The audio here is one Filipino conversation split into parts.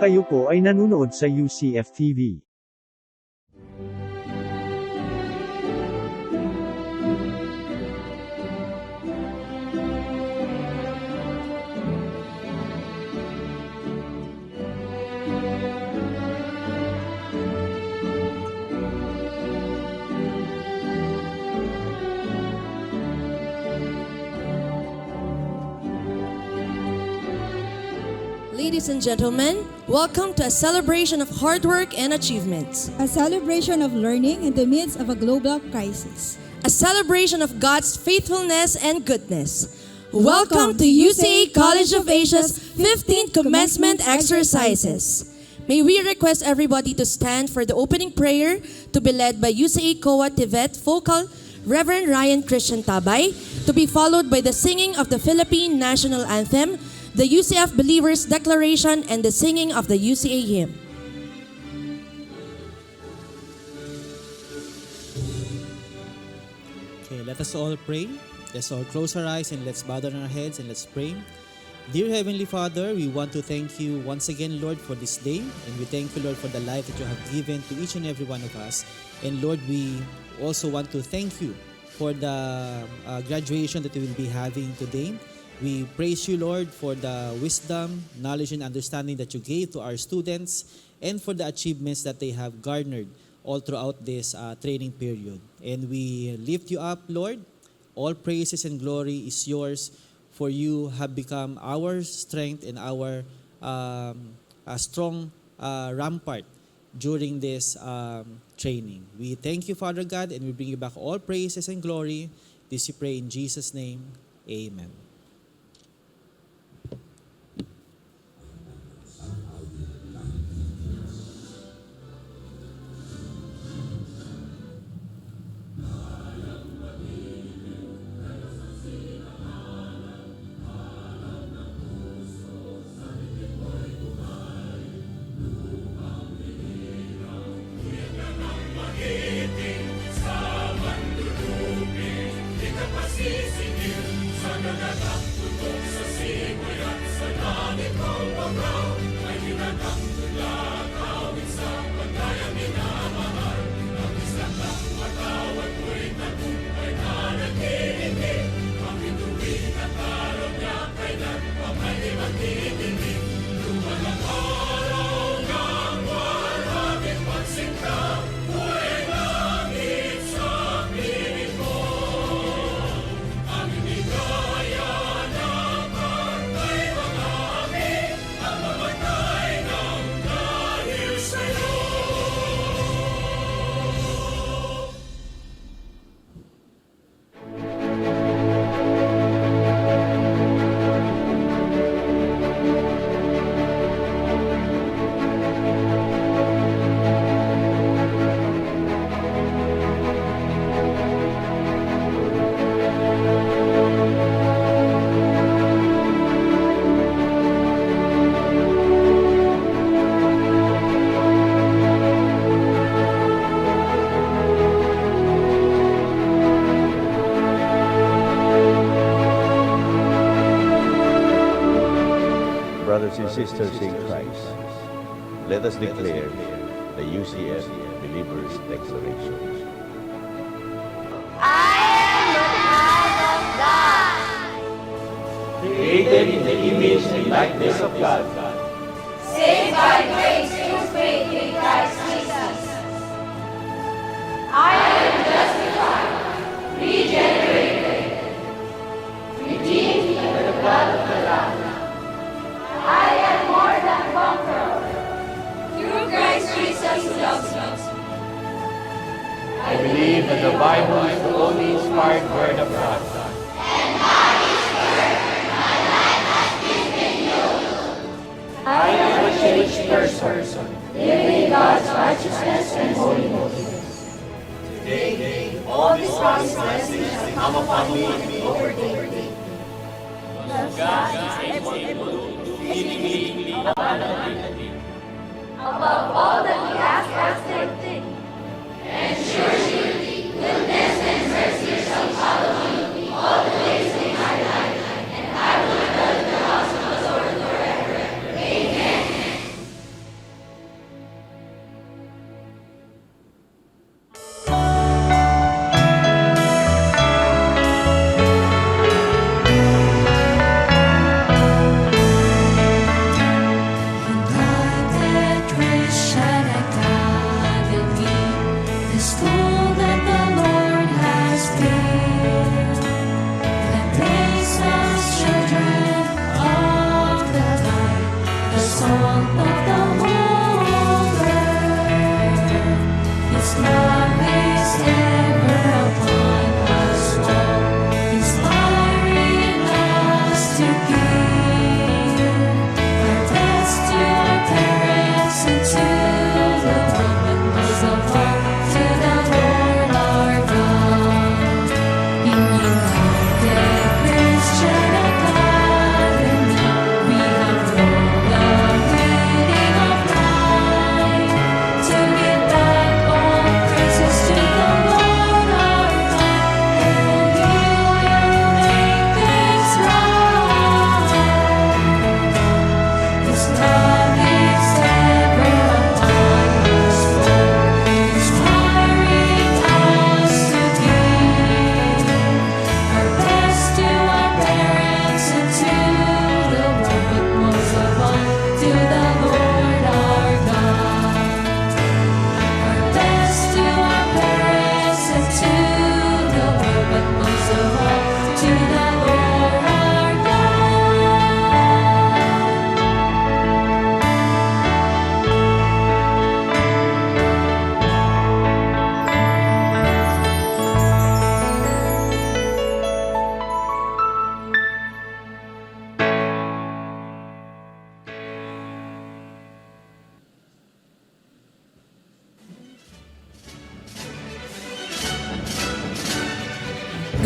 Kayo po ay nanonood sa UCF TV. Ladies and gentlemen, welcome to a celebration of hard work and achievements. A celebration of learning in the midst of a global crisis. A celebration of God's faithfulness and goodness. Welcome to UCA College of Asia's 15th commencement exercises. May we request everybody to stand for the opening prayer to be led by UCA COA Tivet Focal Reverend Ryan Christian Tabay, to be followed by the singing of the Philippine National Anthem, the UCF Believers Declaration, and the singing of the UCA hymn. Okay, let us all pray. Let's all close our eyes and let's bow down our heads and let's pray. Dear Heavenly Father, we want to thank you once again, Lord, for this day. And we thank you, Lord, for the life that you have given to each and every one of us. And Lord, we also want to thank you for the graduation that we will be having today. We praise you, Lord, for the wisdom, knowledge, and understanding that you gave to our students and for the achievements that they have garnered all throughout this training period. And we lift you up, Lord. All praises and glory is yours, for you have become our strength and our strong rampart during this training. We thank you, Father God, and we bring you back all praises and glory. This we pray in Jesus' name. Amen. Brothers and sisters in Christ, let us declare the UCF Believers Declaration. Created in the image and likeness of God, saved by grace through faith in Christ Jesus. I am justified, regenerated, redeemed by the blood of the Lamb. I am more than conqueror, through Christ Jesus who loves me. I believe that the Bible is the only inspired word of God. I am a changed person, living in God's righteousness and holiness. Today, all these promised blessings have come upon me and overtaken me. God is able to do exceedingly abundantly Above all that we ask or think, and surely goodness and mercy shall follow me all the days of my life, and I will dwell in the house of the Lord forever. Amen.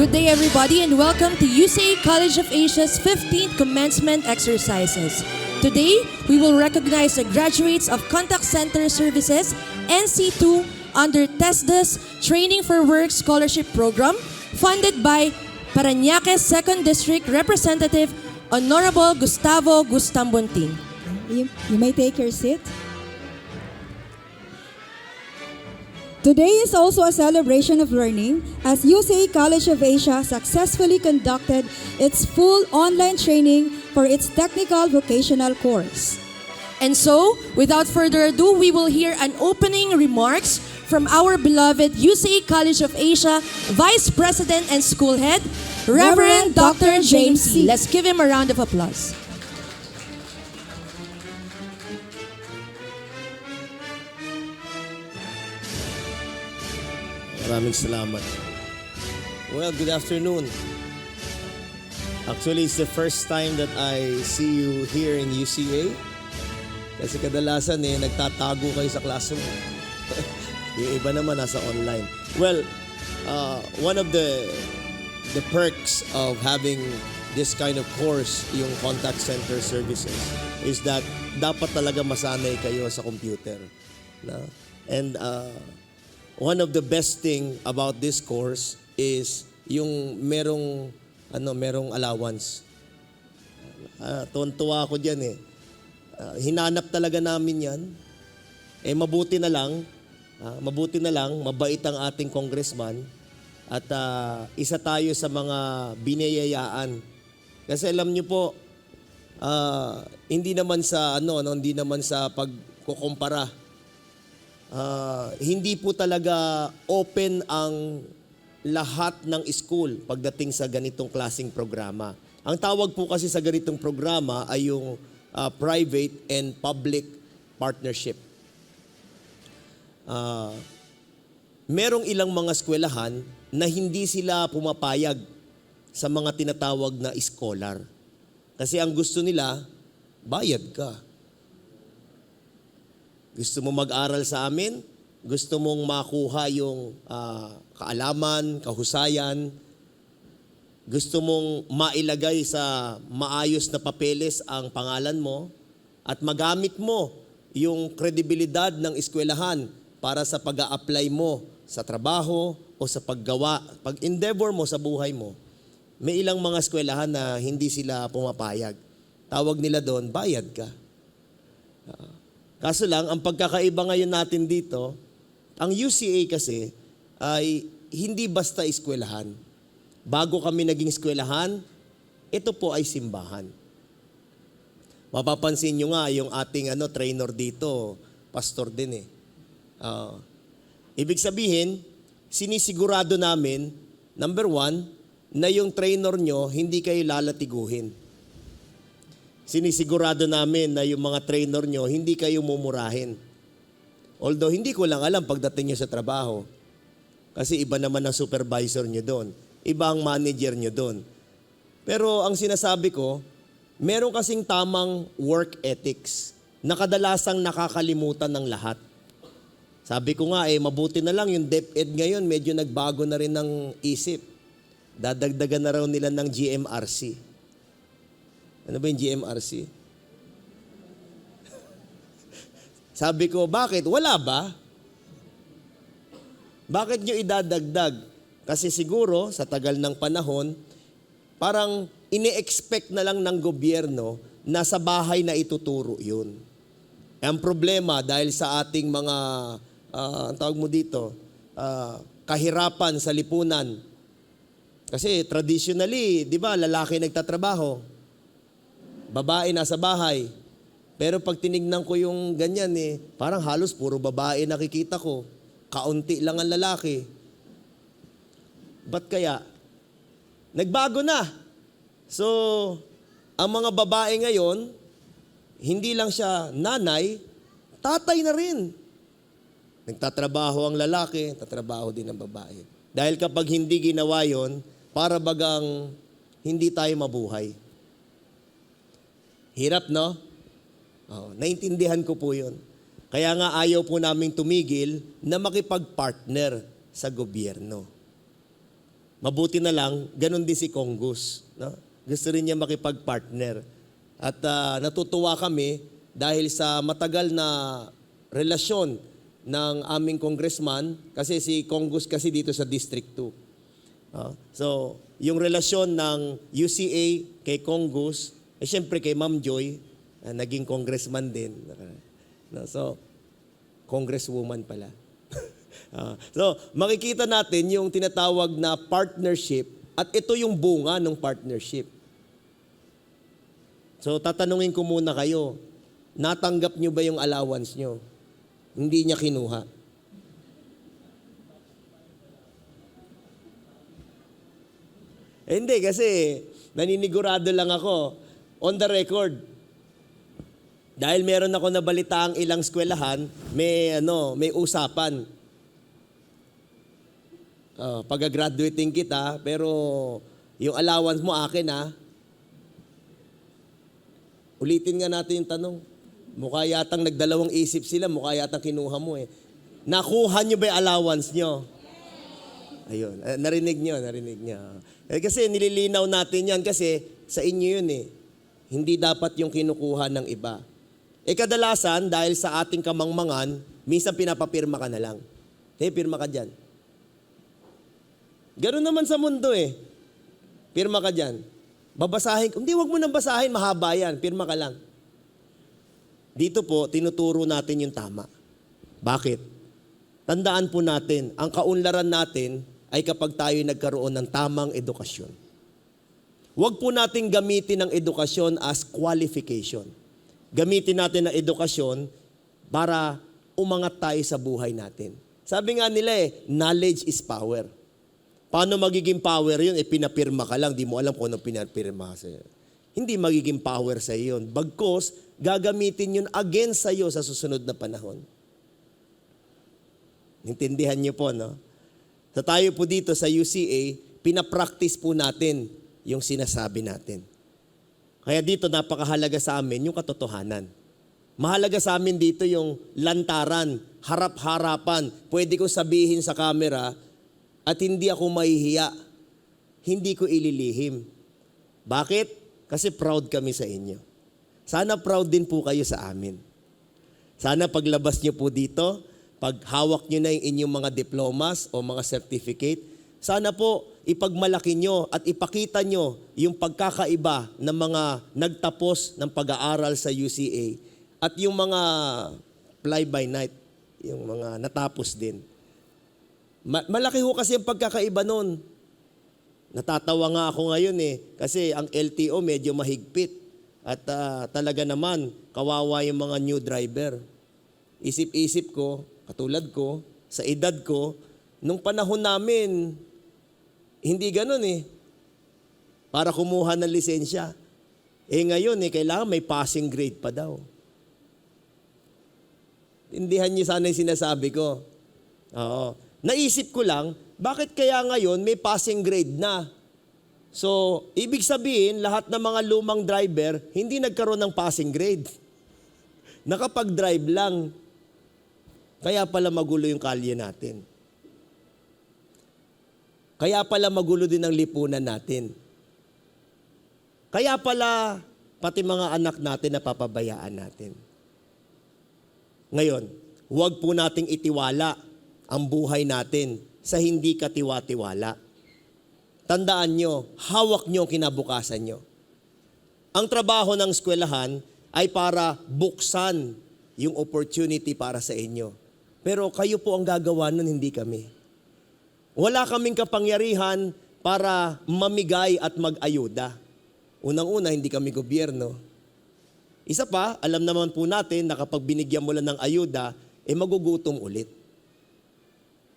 Good day, everybody, and welcome to UCA College of Asia's 15th commencement exercises. Today, we will recognize the graduates of Contact Center Services NC2 under TESDA's Training for Work Scholarship Program, funded by Parañaque 2nd District Representative Honorable Gustavo Gustambunting. You may take your seat. Today is also a celebration of learning as UCA College of Asia successfully conducted its full online training for its technical vocational course. And so, without further ado, we will hear an opening remarks from our beloved UCA College of Asia Vice President and School Head, Reverend Dr. James C. Let's give him a round of applause. Maraming salamat. Well, good afternoon. Actually, it's the first time that I see you here in UCA. Kasi kadalasan nagtatago kayo sa classroom. Yung iba naman nasa online. Well, one of the perks of having this kind of course, yung contact center services, is that dapat talaga masanay kayo sa computer. No? And one of the best thing about this course is yung merong allowance. Tuwan-tuwa ako diyan hinanap talaga namin 'yan. Mabuti na lang, mabait ang ating congressman at isa tayo sa mga biniyayaan. Kasi alam niyo po, hindi naman sa pagkukumpara. Hindi po talaga open ang lahat ng school pagdating sa ganitong klaseng programa. Ang tawag po kasi sa ganitong programa ay yung private and public partnership. Merong ilang mga eskwelahan na hindi sila pumapayag sa mga tinatawag na scholar. Kasi ang gusto nila, bayad ka. Gusto mo mag-aral sa amin? Gusto mong makuha yung kaalaman, kahusayan? Gusto mong mailagay sa maayos na papeles ang pangalan mo? At magamit mo yung kredibilidad ng eskwelahan para sa pag-a-apply mo sa trabaho o sa pag-endeavor mo sa buhay mo? May ilang mga eskwelahan na hindi sila pumapayag. Tawag nila doon, bayad ka. Kaso lang, ang pagkakaiba ngayon natin dito, ang UCA kasi ay hindi basta eskwelahan. Bago kami naging eskwelahan, ito po ay simbahan. Mapapansin nyo nga yung ating trainer dito, pastor din Ibig sabihin, sinisigurado namin, number 1, na yung trainer nyo, hindi kayo lalatiguhin. Sinisigurado namin na yung mga trainer nyo, hindi kayo mumurahin. Although, hindi ko lang alam pagdating nyo sa trabaho. Kasi iba naman ang supervisor nyo doon. Iba ang manager nyo doon. Pero ang sinasabi ko, meron kasing tamang work ethics na kadalasang nakakalimutan ng lahat. Sabi ko nga, mabuti na lang yung DepEd ngayon, medyo nagbago na rin ng isip. Dadagdagan na raw nila ng GMRC. Ano ba yung GMRC? Sabi ko, bakit? Wala ba? Bakit nyo idadagdag? Kasi siguro, sa tagal ng panahon, parang ini-expect na lang ng gobyerno na sa bahay na ituturo yun. Ang problema, dahil sa ating mga, ang tawag mo dito, kahirapan sa lipunan. Kasi traditionally, di ba, lalaki nagtatrabaho. Babae nasa bahay. Pero pag tinignan ko yung ganyan parang halos puro babae nakikita ko. Kaunti lang ang lalaki. Ba't kaya? Nagbago na. So, ang mga babae ngayon, hindi lang siya nanay, tatay na rin. Nagtatrabaho ang lalaki, tatrabaho din ang babae. Dahil kapag hindi ginawa yon, para bagang hindi tayo mabuhay. Hirap, no? Naintindihan ko po yun. Kaya nga ayaw po naming tumigil na makipag-partner sa gobyerno. mabuti na lang, ganun din si Congus. No? Gusto rin niya makipag-partner. At natutuwa kami dahil sa matagal na relasyon ng aming congressman, kasi si Congus kasi dito sa District 2. So, yung relasyon ng UCA kay Congus, siyempre kay Ma'am Joy, naging congressman din. So, congresswoman pala. So, makikita natin yung tinatawag na partnership at ito yung bunga ng partnership. So, tatanungin ko muna kayo, natanggap nyo ba yung allowance nyo? Hindi niya kinuha. Hindi, kasi naninigurado lang ako on the record. Dahil meron ako nabalitaang ilang eskwelahan, may usapan. Pag-graduating kita, pero yung allowance mo akin Ulitin nga natin yung tanong. Mukha yatang nagdalawang isip sila, mukha yatang kinuha mo eh. Nakuha nyo ba yung allowance nyo? Ayun, narinig nyo. Kasi nililinaw natin yan kasi sa inyo yun eh. Hindi dapat yung kinukuha ng iba. Kadalasan, dahil sa ating kamangmangan, minsan pinapapirma ka na lang. Pirma ka dyan. Ganun naman sa mundo eh. Pirma ka dyan. Babasahin. Hindi, wag mo nang basahin. Mahaba yan. Pirma ka lang. Dito po, tinuturo natin yung tama. Bakit? Tandaan po natin, ang kaunlaran natin ay kapag tayo nagkaroon ng tamang edukasyon. Huwag po natin gamitin ang edukasyon as qualification. Gamitin natin ang edukasyon para umangat tayo sa buhay natin. Sabi nga nila knowledge is power. Paano magiging power yun? Pinapirma ka lang, di mo alam kung anong pinapirma sa'yo. Hindi magiging power sa'yo yun. Bagkos, gagamitin yun against sa'yo sa susunod na panahon. Intindihan niyo po, no? So tayo po dito sa UCA, pinapractice po natin yung sinasabi natin. Kaya dito napakahalaga sa amin yung katotohanan. Mahalaga sa amin dito yung lantaran, harap-harapan. Pwede ko sabihin sa camera at hindi ako mahihiya. Hindi ko ililihim. Bakit? Kasi proud kami sa inyo. Sana proud din po kayo sa amin. Sana paglabas nyo po dito, pag hawak nyo na yung inyong mga diplomas o mga certificate, sana po ipagmalaki nyo at ipakita nyo yung pagkakaiba ng mga nagtapos ng pag-aaral sa UCA at yung mga fly-by-night, yung mga natapos din. Malaki ho kasi ang pagkakaiba nun. Natatawa nga ako ngayon kasi ang LTO medyo mahigpit at talaga naman kawawa yung mga new driver. Isip-isip ko, katulad ko, sa edad ko, nung panahon namin, hindi ganun para kumuha ng lisensya. Ngayon kailangan may passing grade pa daw. Tindihan niyo sana yung sinasabi ko. Oo. Naisip ko lang, bakit kaya ngayon may passing grade na? So, ibig sabihin, lahat ng mga lumang driver, hindi nagkaroon ng passing grade. Nakapag-drive lang. Kaya pala magulo yung kalye natin. Kaya pala magulo din ang lipunan natin. Kaya pala, pati mga anak natin napapabayaan natin. Ngayon, huwag po nating itiwala ang buhay natin sa hindi katiwa-tiwala. Tandaan nyo, hawak nyo ang kinabukasan nyo. Ang trabaho ng eskwelahan ay para buksan yung opportunity para sa inyo. Pero kayo po ang gagawa nun, hindi kami. Wala kaming kapangyarihan para mamigay at mag-ayuda. Unang-una, hindi kami gobyerno. Isa pa, alam naman po natin na kapag binigyan mo lang ng ayuda, magugutom ulit.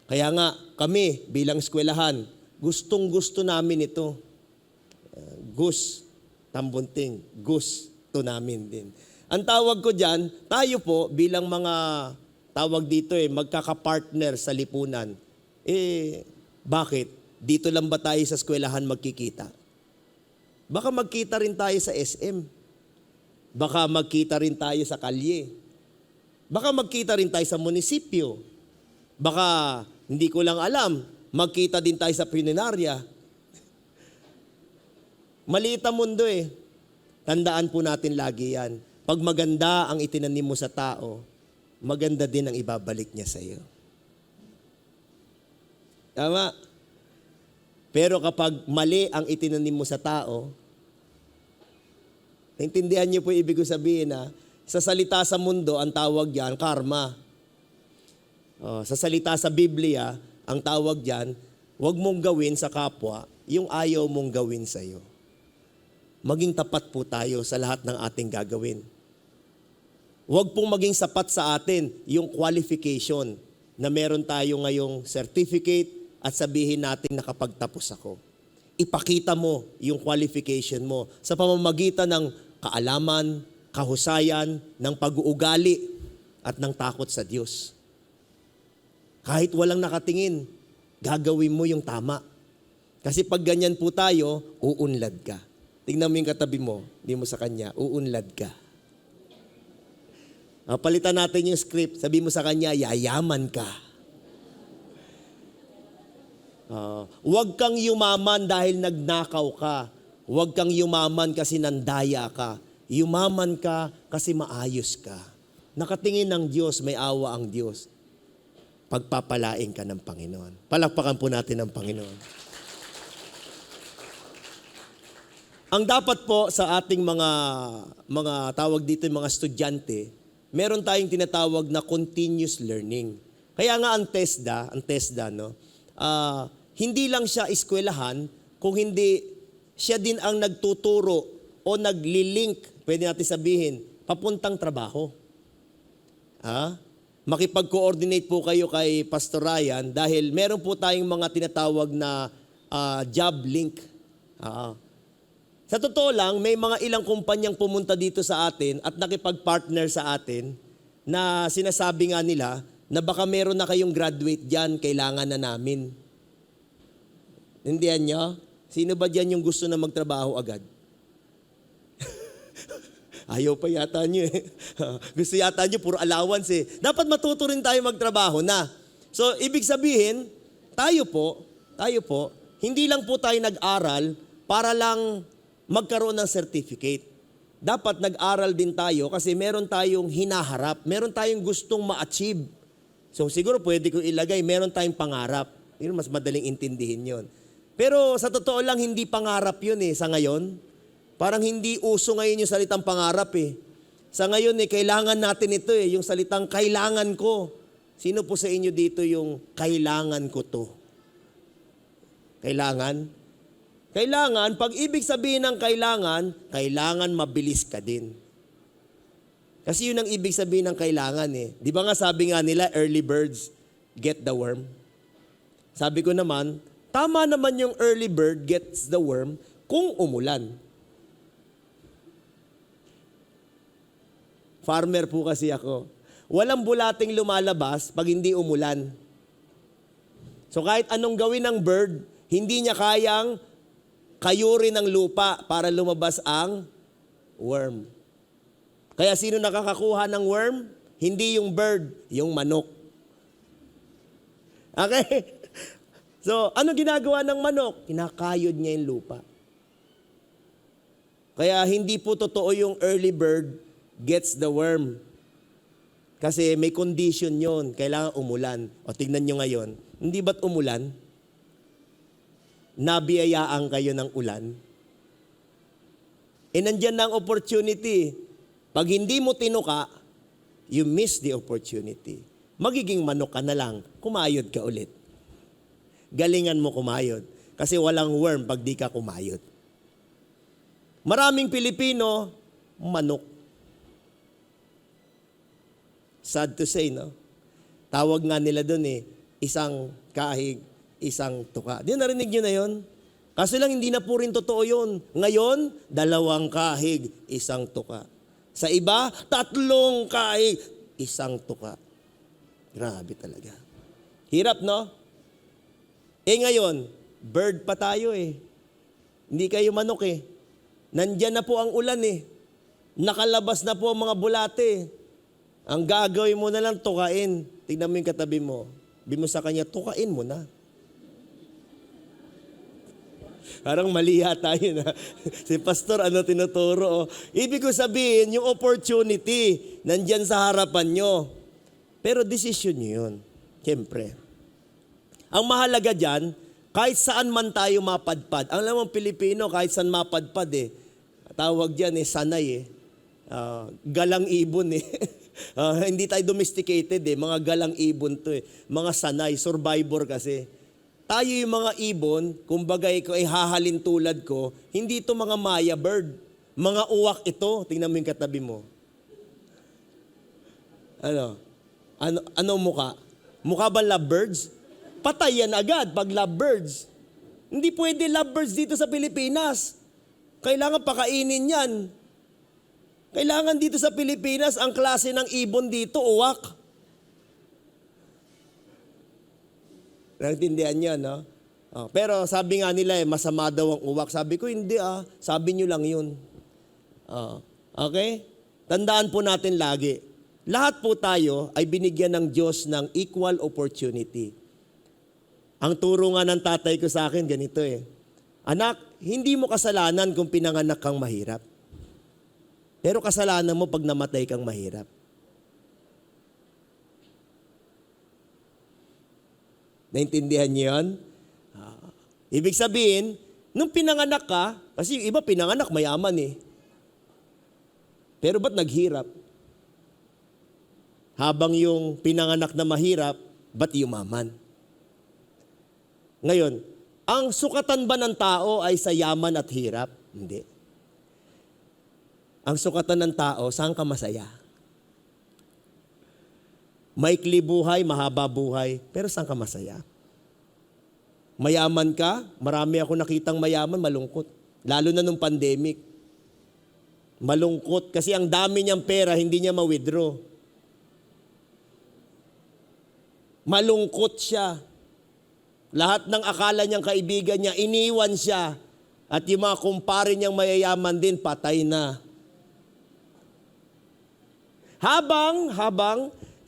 Kaya nga, kami bilang eskwelahan, gustong-gusto namin ito. Gus, tambunting, gusto namin din. Ang tawag ko dyan, tayo po bilang mga tawag dito magkakapartner sa lipunan. Bakit? Dito lang ba tayo sa eskwelahan magkikita? Baka magkita rin tayo sa SM. Baka magkita rin tayo sa kalye. Baka magkita rin tayo sa munisipyo. Baka, hindi ko lang alam, magkita din tayo sa punerarya. Maliit ang mundo eh. Tandaan po natin lagi yan. Pag maganda ang itinanim mo sa tao, maganda din ang ibabalik niya sa iyo. Tama? Pero kapag mali ang itinanim mo sa tao, naintindihan niyo po ibig ko sabihin na sa salita sa mundo, ang tawag diyan karma. Sa salita sa Biblia, ang tawag diyan, huwag mong gawin sa kapwa yung ayaw mong gawin sa iyo. Maging tapat po tayo sa lahat ng ating gagawin. Huwag pong maging sapat sa atin yung qualification na meron tayo ngayong certificate at sabihin natin nakapagtapos ako. Ipakita mo yung qualification mo sa pamamagitan ng kaalaman, kahusayan, ng pag-uugali at ng takot sa Diyos. Kahit walang nakatingin, gagawin mo yung tama. Kasi pag ganyan po tayo, uunlad ka. Tingnan mo yung katabi mo, hindi mo sa kanya, uunlad ka. Palitan natin yung script, sabi mo sa kanya, yayaman ka. Huwag kang yumaman dahil nagnakaw ka. Huwag kang yumaman kasi nandaya ka. Yumaman ka kasi maayos ka. Nakatingin ng Diyos, may awa ang Diyos. Pagpapalain ka ng Panginoon. Palakpakan po natin ang Panginoon. Ang dapat po sa ating mga tawag dito, mga estudyante, meron tayong tinatawag na continuous learning. Kaya nga ang TESDA, no? Hindi lang siya eskwelahan, kung hindi siya din ang nagtuturo o naglilink, pwede natin sabihin, papuntang trabaho. Makipag-coordinate po kayo kay Pastor Ryan dahil meron po tayong mga tinatawag na job link. Sa totoo lang, may mga ilang kumpanyang pumunta dito sa atin at nakipag-partner sa atin na sinasabi nga nila na baka meron na kayong graduate dyan, kailangan na namin. Hindihan nyo? Sino ba dyan yung gusto na magtrabaho agad? Ayaw pa yata nyo eh. Gusto yata nyo, puro allowance eh. Dapat matuto rin tayo magtrabaho na. So, ibig sabihin, tayo po, hindi lang po tayo nag-aral para lang magkaroon ng certificate. Dapat nag-aral din tayo kasi meron tayong hinaharap, meron tayong gustong ma-achieve. So siguro pwede ko ilagay, meron tayong pangarap. Yun, mas madaling intindihin yon. Pero sa totoo lang, hindi pangarap yun eh, sa ngayon. Parang hindi uso ngayon yung salitang pangarap eh. Sa ngayon eh, kailangan natin ito eh, yung salitang kailangan ko. Sino po sa inyo dito yung kailangan ko to? Kailangan? Kailangan, pag ibig sabihin ng kailangan mabilis ka din. Kasi yun ang ibig sabihin ng kailangan eh. Di ba nga sabi nga nila, early birds get the worm? Sabi ko naman, tama naman yung early bird gets the worm kung umulan. Farmer po kasi ako. Walang bulating lumalabas pag hindi umulan. So kahit anong gawin ng bird, hindi niya kayang kayurin ng lupa para lumabas ang worm. Kaya sino nakakakuha ng worm? Hindi yung bird, yung manok. Okay? So, ano ginagawa ng manok? Kinakayod niya yung lupa. Kaya hindi po totoo yung early bird gets the worm. Kasi may condition yon, kailangan umulan. O tignan nyo ngayon, hindi ba't umulan? Nabiyayaan kayo ng ulan. Nandyan na ang opportunity. Pag hindi mo tinuka, you miss the opportunity. Magiging manok ka na lang, kumayod ka ulit. Galingan mo kumayod. Kasi walang worm pag di ka kumayod. Maraming Pilipino, manok. Sad to say, no? Tawag nga nila doon eh, isang kahig, isang tuka. Di narinig nyo na yun? Kasi lang hindi na po rin totoo yun. Ngayon, 2 kahig, isang tuka. Sa iba, 3 kahig, isang tuka. Grabe talaga. Hirap, no? Ngayon, bird pa tayo eh. Hindi kayo manok eh. Nandyan na po ang ulan eh. Nakalabas na po ang mga bulate. Ang gagawin mo na lang, tukain. Tignan mo yung katabi mo. Sabi mo sa kanya, tukain mo na. Parang mali yata yun. Si pastor, ano tinuturo? Ibig ko sabihin, yung opportunity, nandyan sa harapan nyo. Pero decision nyo yun. Siyempre. Ang mahalaga dyan, kahit saan man tayo mapadpad. Ang alam mo, Pilipino, kahit saan mapadpad eh. Tawag dyan sanay eh. Galang ibon eh. Hindi tayo domesticated eh. Mga galang ibon to eh. Mga sanay, survivor kasi. Tayo yung mga ibon, kumbaga ikaw ay hahalin tulad ko, hindi ito mga maya bird. Mga uwak ito. Tingnan mo yung katabi mo. Ano mukha? Mukha ba lovebirds? Patay yan agad pag lovebirds. Hindi pwede lovebirds dito sa Pilipinas. Kailangan pakainin yan. Kailangan dito sa Pilipinas, ang klase ng ibon dito, uwak. Naintindihan niyo, no? Pero sabi nga nila masama daw ang uwak. Sabi ko, hindi Sabi niyo lang yun. Okay? Tandaan po natin lagi. Lahat po tayo ay binigyan ng Diyos ng equal opportunity. Ang turo nga ng tatay ko sa akin, ganito eh. Anak, hindi mo kasalanan kung pinanganak kang mahirap. Pero kasalanan mo pag namatay kang mahirap. Naintindihan niyo yun? Ibig sabihin, nung pinanganak ka, kasi yung iba pinanganak mayaman eh. Pero ba't naghirap? Habang yung pinanganak na mahirap, ba't yumaman? Ngayon, ang sukatan ba ng tao ay sa yaman at hirap? Hindi. Ang sukatan ng tao, saan ka masaya? Maikli buhay, mahaba buhay, pero saan ka masaya? Mayaman ka, marami ako nakitang mayaman, malungkot. Lalo na nung pandemic. Malungkot kasi ang dami niyang pera, hindi niya ma-withdraw. Malungkot siya. Lahat ng akala niyang kaibigan niya, iniwan siya. At yung mga kumpare niyang mayayaman din, patay na. Habang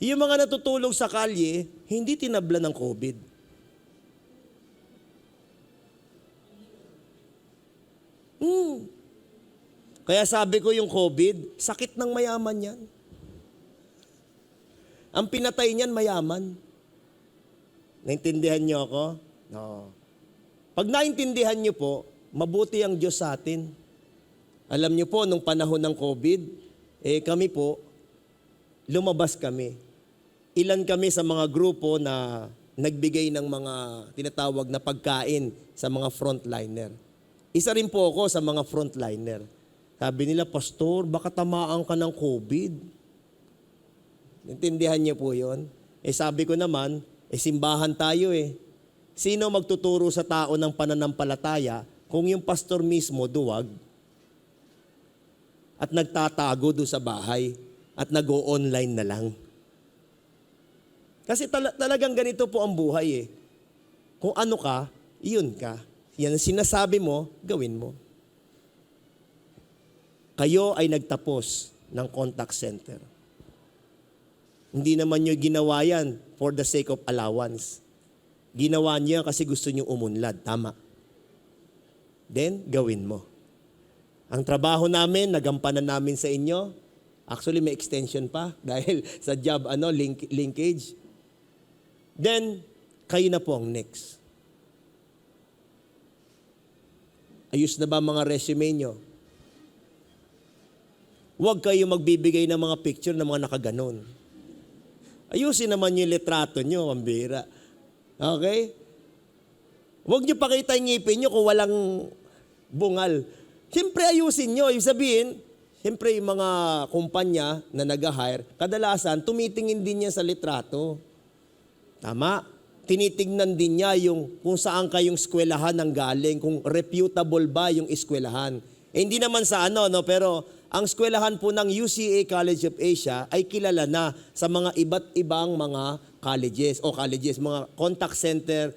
yung mga natutulog sa kalye, hindi tinabla ng COVID. Kaya sabi ko yung COVID, sakit ng mayaman yan. Ang pinatay niyan, mayaman. Naintindihan niyo ako? No. Pag naintindihan niyo po, mabuti ang Diyos sa atin. Alam niyo po, nung panahon ng COVID, kami po, lumabas kami. Ilan kami sa mga grupo na nagbigay ng mga tinatawag na pagkain sa mga frontliner. Isa rin po ako sa mga frontliner. Sabi nila, Pastor, baka tamaan ka ng COVID. Intindihan niyo po yun? Sabi ko naman, simbahan tayo eh. Sino magtuturo sa tao ng pananampalataya kung yung pastor mismo duwag at nagtatago doon sa bahay at nag-o-online na lang? Kasi talagang ganito po ang buhay eh. Kung ano ka, iyon ka. Yan ang sinasabi mo, gawin mo. Kayo ay nagtapos ng contact center. Hindi naman nyo ginawa yan for the sake of allowance. Ginawa nyo yan kasi gusto nyo umunlad. Tama. Then, gawin mo. Ang trabaho namin, nagampanan namin sa inyo. Actually, may extension pa dahil sa job linkage. Then, kayo na po ang next. Ayos na ba mga resume nyo? Huwag kayo magbibigay ng mga picture ng mga nakaganon. Ayusin naman yung litrato nyo, pambira. Okay? Huwag nyo pakita yung ngipin nyo kung walang bungal. Siyempre ayusin nyo. Yung sabihin, siyempre yung mga kumpanya na nag-hire, kadalasan tumitingin din niya sa litrato. Tama? Tinitingnan din niya yung kung saan kayong eskwelahan ang galing, kung reputable ba yung eskwelahan. Hindi naman sa pero ang eskwelahan po ng UCA College of Asia ay kilala na sa mga iba't ibang mga colleges, mga contact center,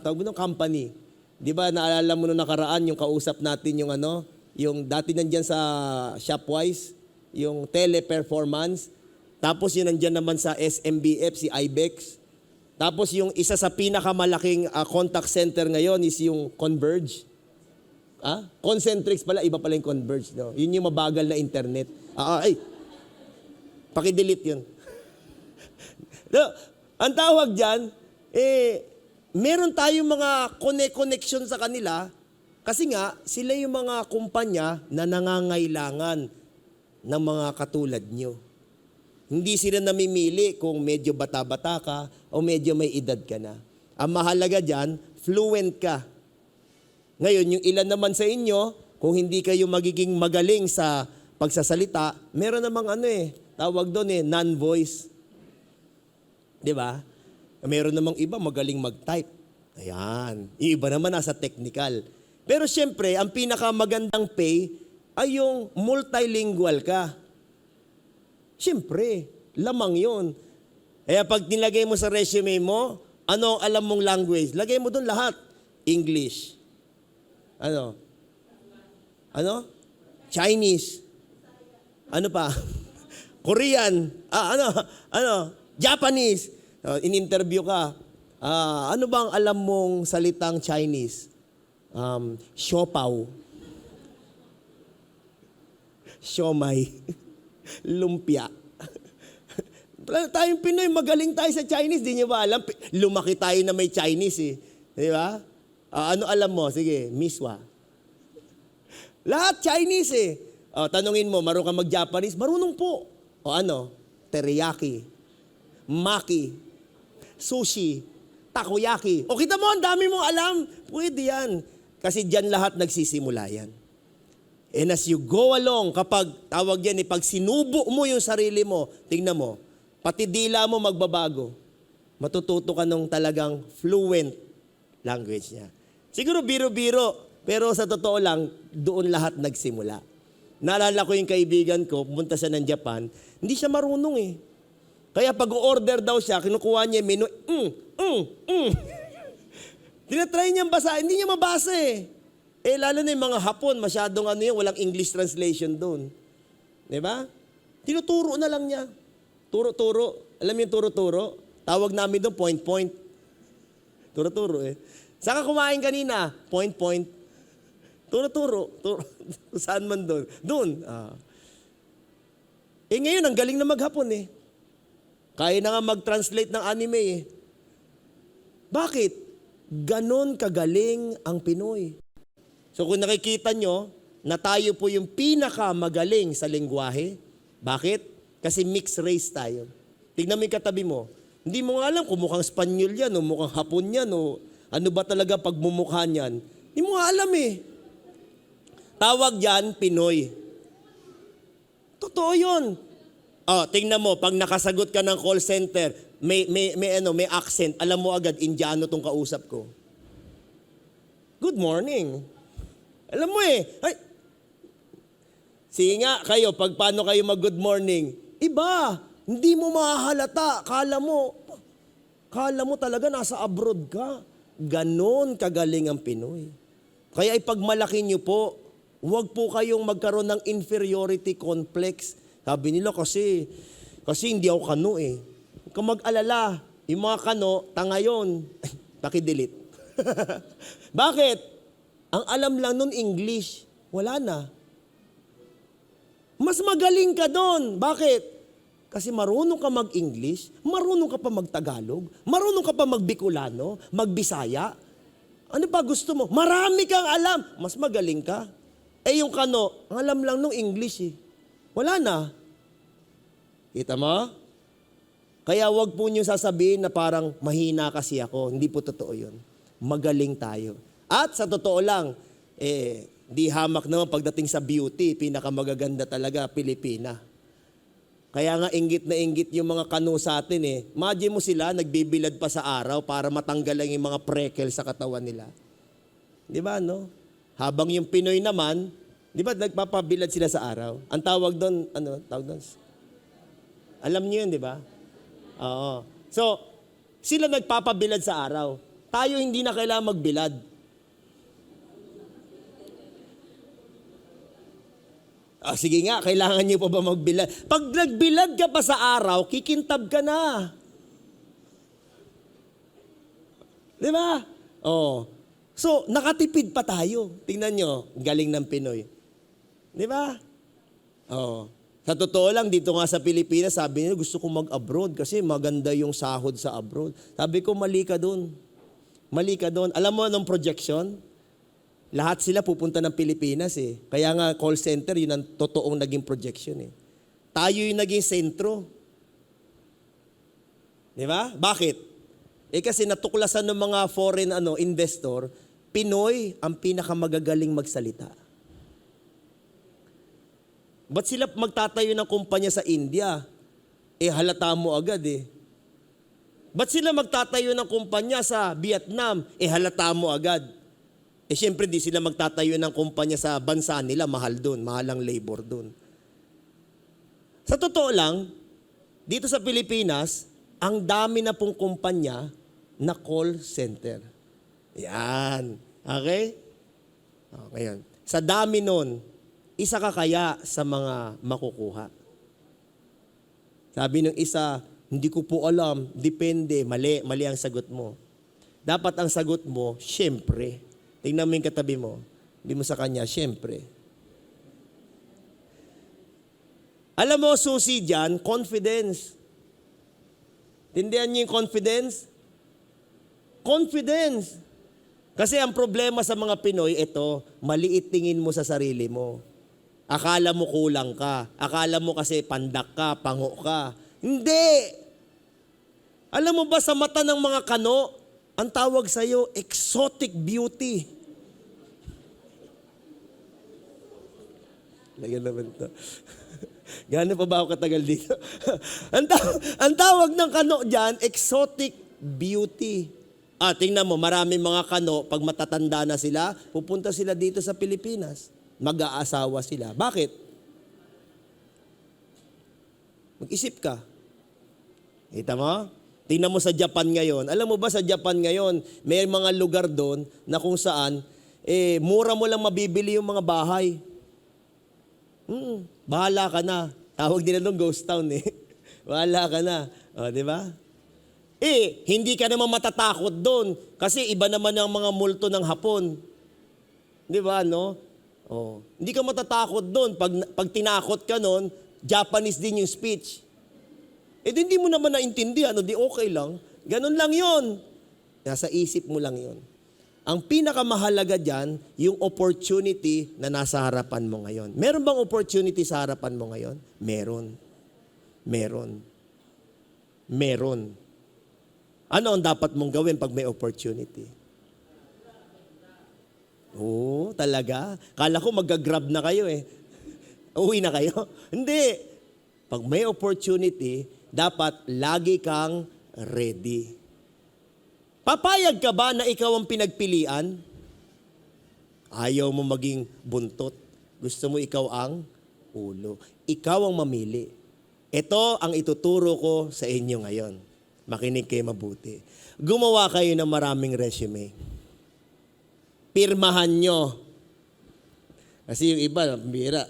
tawag mo ng company. Di ba, naalala mo nung nakaraan yung kausap natin yung dati nandyan sa Shopwise, yung Teleperformance, tapos yun nandyan naman sa SMBF, si IBEX. Tapos yung isa sa pinakamalaking contact center ngayon is yung Converge. Concentrix pala, iba pala yung converge. No? Yun yung mabagal na internet. Pakidelete yun. No, ang tawag dyan, meron tayong mga connection sa kanila kasi nga, sila yung mga kumpanya na nangangailangan ng mga katulad nyo. Hindi sila namimili kung medyo bata-bata ka o medyo may edad ka na. Ang mahalaga dyan, fluent ka. Ngayon, yung ilan naman sa inyo, kung hindi kayo magiging magaling sa pagsasalita, meron namang tawag doon non-voice. Di ba? Meron namang iba magaling mag-type. Ayan. Yung iba naman nasa technical. Pero syempre, ang pinakamagandang pay ay yung multilingual ka. Syempre, lamang yun. Kaya pag nilagay mo sa resume mo, ano alam mong language? Lagay mo doon lahat. English. Ano? Chinese. Ano pa? Korean. Japanese. In-interview ka. Ano bang alam mong salitang Chinese? Siopaw. Siomay. Lumpia. Tayong Pinoy, magaling tayo sa Chinese. Di nyo ba alam? Lumaki tayo na may Chinese Di ba? Ano alam mo? Sige, miswa. Lahat Chinese tanungin mo, marunong ka mag-Japanese? Marunong po. Teriyaki. Maki. Sushi. Takoyaki. O kita mo, ang dami mong alam. Pwede yan. Kasi dyan lahat nagsisimula yan. And as you go along, kapag tawag yan, pag sinubo mo yung sarili mo, tingnan mo, pati dila mo magbabago. Matututo ka nung talagang fluent language niya. Siguro biro-biro, pero sa totoo lang, doon lahat nagsimula. Naalala ko yung kaibigan ko, pumunta siya ng Japan, hindi siya marunong Kaya pag-order daw siya, kinukuha niya yung menu, Tinatry niyang basa, hindi niya mabasa lalo na yung mga Hapon, masyadong walang English translation doon. Diba? Tinuturo na lang niya. Turo-turo. Alam mo yung turo-turo? Tawag namin doon, point-point. Turo-turo Saan ka kumain kanina? Point-point. Turo-turo. Saan man doon? Doon. Ngayon, ang galing na maghapon Kaya na nga mag-translate ng anime Bakit? Ganon kagaling ang Pinoy. So kung nakikita nyo na tayo po yung pinakamagaling sa lengguwahe, bakit? Kasi mixed race tayo. Tignan mo yung katabi mo. Hindi mo nga alam kung mukhang Espanyol yan o mukhang Hapon yan o ano ba talaga pagmumukha niyan. Hindi mo nga alam Tawag yan, Pinoy. Totoo yun. Tingnan mo, pag nakasagot ka ng call center, may accent, alam mo agad, Indiano tong kausap ko. Good morning. Alam mo Ay, sige nga, kayo, pag paano kayo mag-good morning, iba, hindi mo mahahalata, kala mo talaga nasa abroad ka. Ganon kagaling ang Pinoy. Kaya ipagmalaki nyo po, huwag po kayong magkaroon ng inferiority complex. Sabi nila kasi hindi ako kano Huwag kang mag-alala. Yung mga kano, tanga yun. Pakidelete. Bakit? Ang alam lang nun English. Wala na. Mas magaling ka doon. Bakit? Kasi marunong ka mag-English, marunong ka pa mag-Tagalog, marunong ka pa mag-Bicolano, mag-Bisaya. Ano pa gusto mo? Marami kang alam. Mas magaling ka. Yung kano, ang alam lang nung English Wala na. Kita mo? Kaya wag po niyo sasabihin na parang mahina kasi ako. Hindi po totoo yun. Magaling tayo. At sa totoo lang, di hamak naman pagdating sa beauty, pinakamagaganda talaga, Pilipina. Kaya nga inggit na inggit yung mga kano sa atin Imagine mo sila, nagbibilad pa sa araw para matanggal lang yung mga freckles sa katawan nila. Di ba, no? Habang yung Pinoy naman, di ba, nagpapabilad sila sa araw? Ang tawag doon, alam niyo yun, di ba? Oo. So, sila nagpapabilad sa araw. Tayo hindi na kailangan magbilad. Sige nga, kailangan niyo pa ba magbilad? Pag nagbilad ka pa sa araw, kikintab ka na. Di ba? So, nakatipid pa tayo. Tingnan nyo, galing ng Pinoy. Di ba? Oo. Sa totoo lang, dito nga sa Pilipinas, sabi nila, gusto ko mag-abroad kasi maganda yung sahod sa abroad. Sabi ko, mali ka dun. Mali ka dun. Alam mo anong projection? Lahat sila pupunta ng Pilipinas eh. Kaya nga call center, yun ang totoong naging projection eh. Tayo yung naging sentro. Di ba? Bakit? Kasi natuklasan ng mga foreign investor, Pinoy ang pinakamagagaling magsalita. Ba't sila magtatayo ng kumpanya sa India? Halata mo agad eh. Ba't sila magtatayo ng kumpanya sa Vietnam? Halata mo agad. Siyempre di sila magtatayo ng kumpanya sa bansa nila, mahal doon, mahal ang labor doon. Sa totoo lang, dito sa Pilipinas, ang dami na pong kumpanya na call center. Yan. Okay? Ngayon, sa dami nun, isa ka kaya sa mga makukuha? Sabi ng isa, hindi ko po alam, depende, mali ang sagot mo. Dapat ang sagot mo, syempre. Tingnan mo yung katabi mo, hindi mo sa kanya, syempre. Alam mo, susi dyan, confidence. Tindihan niyo yung confidence? Confidence. Kasi ang problema sa mga Pinoy, ito, maliit tingin mo sa sarili mo. Akala mo kulang ka. Akala mo kasi pandak ka, pango ka. Hindi! Alam mo ba sa mata ng mga kano, ang tawag sa'yo, exotic beauty. Lagyan naman ito. Gano'n pa ba ako katagal dito? ang tawag ng kano dyan, exotic beauty. Tingnan mo, maraming mga kano, pag matatanda na sila, pupunta sila dito sa Pilipinas. Mag-aasawa sila. Bakit? Mag-isip ka. Kita mo? Tingnan mo sa Japan ngayon. Alam mo ba sa Japan ngayon, may mga lugar doon na kung saan, mura mo lang mabibili yung mga bahay. Bahala ka na. Tawag nila doon ghost town eh. Bahala ka na. Di ba? Hindi ka naman matatakot doon kasi iba naman ang mga multo ng Hapon. Di ba, no? Hindi ka matatakot doon. Pag tinakot ka noon, Japanese din yung speech. Hindi mo naman naintindihan, di okay lang. Ganun lang yon. Nasa isip mo lang yon. Ang pinakamahalaga dyan, yung opportunity na nasa harapan mo ngayon. Meron bang opportunity sa harapan mo ngayon? Meron. Meron. Meron. Ano ang dapat mong gawin pag may opportunity? Talaga? Kala ko mag-grab na kayo eh. Uwi na kayo? Hindi. Pag may opportunity, dapat lagi kang ready. Papayag ka ba na ikaw ang pinagpilian? Ayaw mo maging buntot. Gusto mo ikaw ang ulo. Ikaw ang mamili. Ito ang ituturo ko sa inyo ngayon. Makinig kayo mabuti. Gumawa kayo ng maraming resume. Pirmahan nyo. Kasi yung iba, bira,